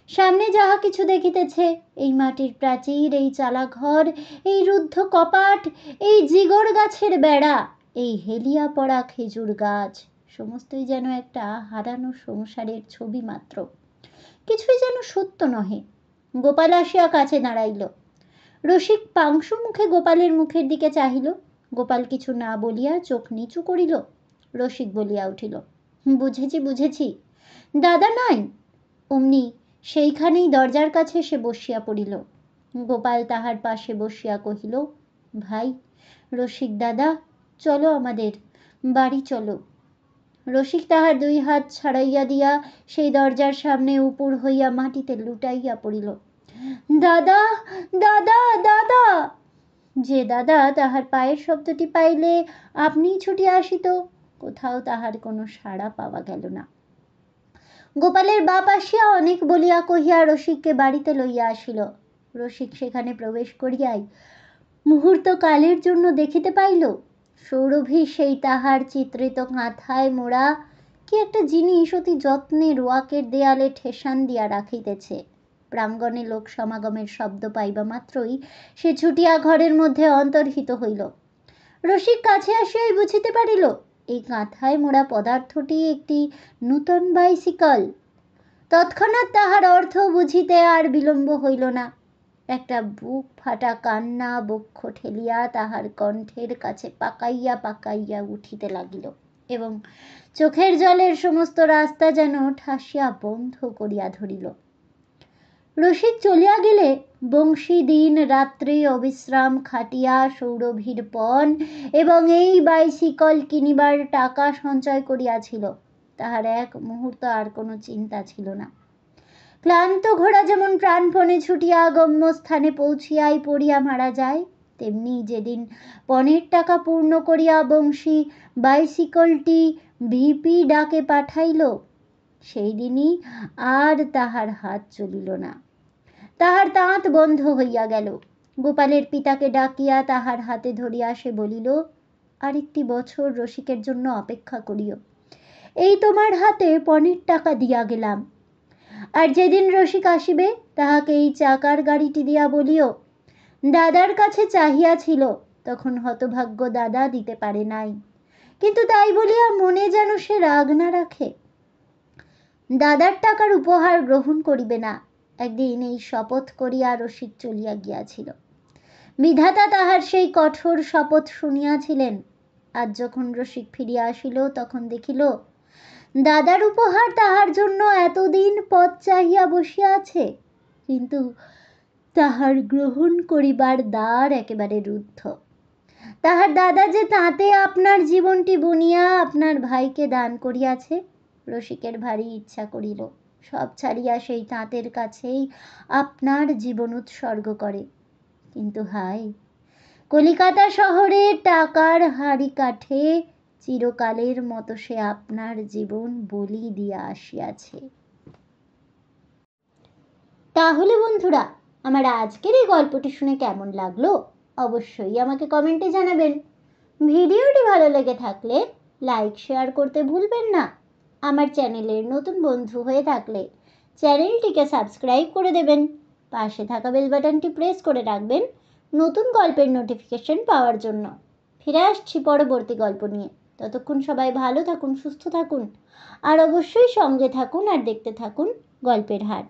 সামনে যাহা কিছু দেখিতেছে, এই মাটির প্রাচীর, এই চালাঘর, এই রুদ্ধ কপাট, এই জিগর গাছের বেড়া, এই হেলিয়া পড়া খেজুর গাছ, সমস্তই যেন একটা হারানো সংসারের ছবি মাত্র। কিছুই যেন সত্য নহে। গোপাল আসিয়া কাছে দাঁড়াইল। রসিক পাংশু মুখে গোপালের মুখের দিকে চাহিল। গোপাল কিছু না বলিয়া চোখ নিচু করিল। রসিক বলিয়া উঠিল, বুঝেছি বুঝেছি, দাদা নাই। অমনি সেইখানেই দরজার কাছে সে বসিয়া পড়িল। গোপাল তাহার পাশে বসিয়া কহিল, ভাই রসিক দাদা, চলো আমাদের বাড়ি চলো। রসিক তাহার দুই হাত ছাড়াইয়া দিয়া সেই দরজার সামনে উপর হইয়া মাটিতে লুটাইয়া পড়িল। দাদা, দাদা, দাদা। যে দাদা তাহার পায়ের শব্দটি পাইলে আপনিই ছুটিয়া আসিত, কোথাও তাহার কোনো সাড়া পাওয়া গেল না। গোপালের বাপ আসিয়া অনেক বলিয়া কহিয়া রসিককে বাড়িতে লইয়া আসিল। রসিক সেখানে প্রবেশ করিয়াই মুহূর্ত কালের জন্য দেখিতে পাইল সৌরভী সেই তাহার চিত্রিত কাঁথায় মোড়া কি একটা জিনিস অতি যত্নে রোয়াকের দেয়ালে ঠেসান দিয়া রাখিতেছে। প্রাঙ্গণে লোক সমাগমের শব্দ পাইবা মাত্রই সে ছুটিয়া ঘরের মধ্যে অন্তর্হিত হইল। রসিক কাছে আসিয়াই বুঝিতে পারিল এই কাঁথায় মোড়া পদার্থটি একটি নূতন বাইসিকল। তৎক্ষণাৎ তাহার অর্থ বুঝিতে আর বিলম্ব হইল না। একটা বুক ফাটা কান্না বক্ষ ঠেলিয়া তাহার কণ্ঠের কাছে পাকাইয়া পাকাইয়া উঠিতে লাগিল এবং চোখের জলের সমস্ত রাস্তা যেন ঠাসিয়া বন্ধ করিয়া ধরিল। রসিক চলিয়া গেলে বংশী দিন রাত্রি অবিশ্রাম খাটিয়া সৌরভীর পণ এবং এই বাইসিকল কিনিবার টাকা সঞ্চয় করিয়াছিল। তাহার এক মুহূর্ত আর কোনো চিন্তা ছিল না। ক্লান্ত ঘোড়া যেমন প্রাণপণে ছুটিয়া গম্যস্থানে পৌঁছিয়াই পড়িয়া মারা যায়, তেমনি যেদিন পণের টাকা পূর্ণ করিয়া বংশী বাইসিকলটি ভিপি ডাকে পাঠাইল, সেই দিনই আর তাহার হাত চলিল না। তাহার তাঁত বন্ধ হইয়া গেল। গোপালের পিতাকে ডাকিয়া তাহার হাতে ধরিয়া সে বলিল, আরেকটি বছর রসিকের জন্য অপেক্ষা করিও। এই তোমার হাতে পণের টাকা দিয়া গেলাম। আর যেদিন রসিক আসিবে তাহাকে এই চাকার গাড়িটি দিয়া বলিও, দাদার কাছে চাহিয়াছিল, তখন হতভাগ্য দাদা দিতে পারে নাই, কিন্তু তাই বলিয়া মনে যেন সে রাগ না রাখে। দাদার টাকার উপহার গ্রহণ করিবে না। একদিন এই শপথ করিয়া রসিক চলিয়া গিয়াছিল। বিধাতা তাহার সেই কঠোর শপথ শুনিয়াছিলেন। আজ যখন রসিক ফিরিয়া আসিল তখন দেখিল দাদার উপহার তাহার জন্য এতদিন পথ চাহিয়া বসিয়া আছে, কিন্তু তাহার গ্রহণ করিবার দ্বার একেবারে রুদ্ধ। তাহার দাদা যে তাঁতে আপনার জীবনটি বুনিয়া আপনার ভাইকে দান করিয়াছে, রসিকের ভারী ইচ্ছা করিল সব ছাড়িয়া সেই তাঁতের কাছেই আপনার জীবন উৎসর্গ করে। কিন্তু হায়, কলিকাতা শহরে টাকার হাড়ি কাঠে চিরকালের মতো সে আপনার জীবন বলি দিয়া আসিয়াছে। তাহলে বন্ধুরা, আমার আজকের এই গল্পটি শুনে কেমন লাগলো অবশ্যই আমাকে কমেন্টে জানাবেন। ভিডিওটি ভালো লেগে থাকলে লাইক শেয়ার করতে ভুলবেন না। আমার চ্যানেলের নতুন বন্ধু হয়ে থাকলে চ্যানেলটিকে সাবস্ক্রাইব করে দেবেন। পাশে থাকা বেল বাটনটি প্রেস করে রাখবেন নতুন গল্পের নোটিফিকেশন পাওয়ার জন্য। ফিরে আসছি পরবর্তী গল্প নিয়ে। ততক্ষণ সবাই ভালো থাকুন, সুস্থ থাকুন, আর অবশ্যই সঙ্গে থাকুন আর দেখতে থাকুন গল্পের হাট।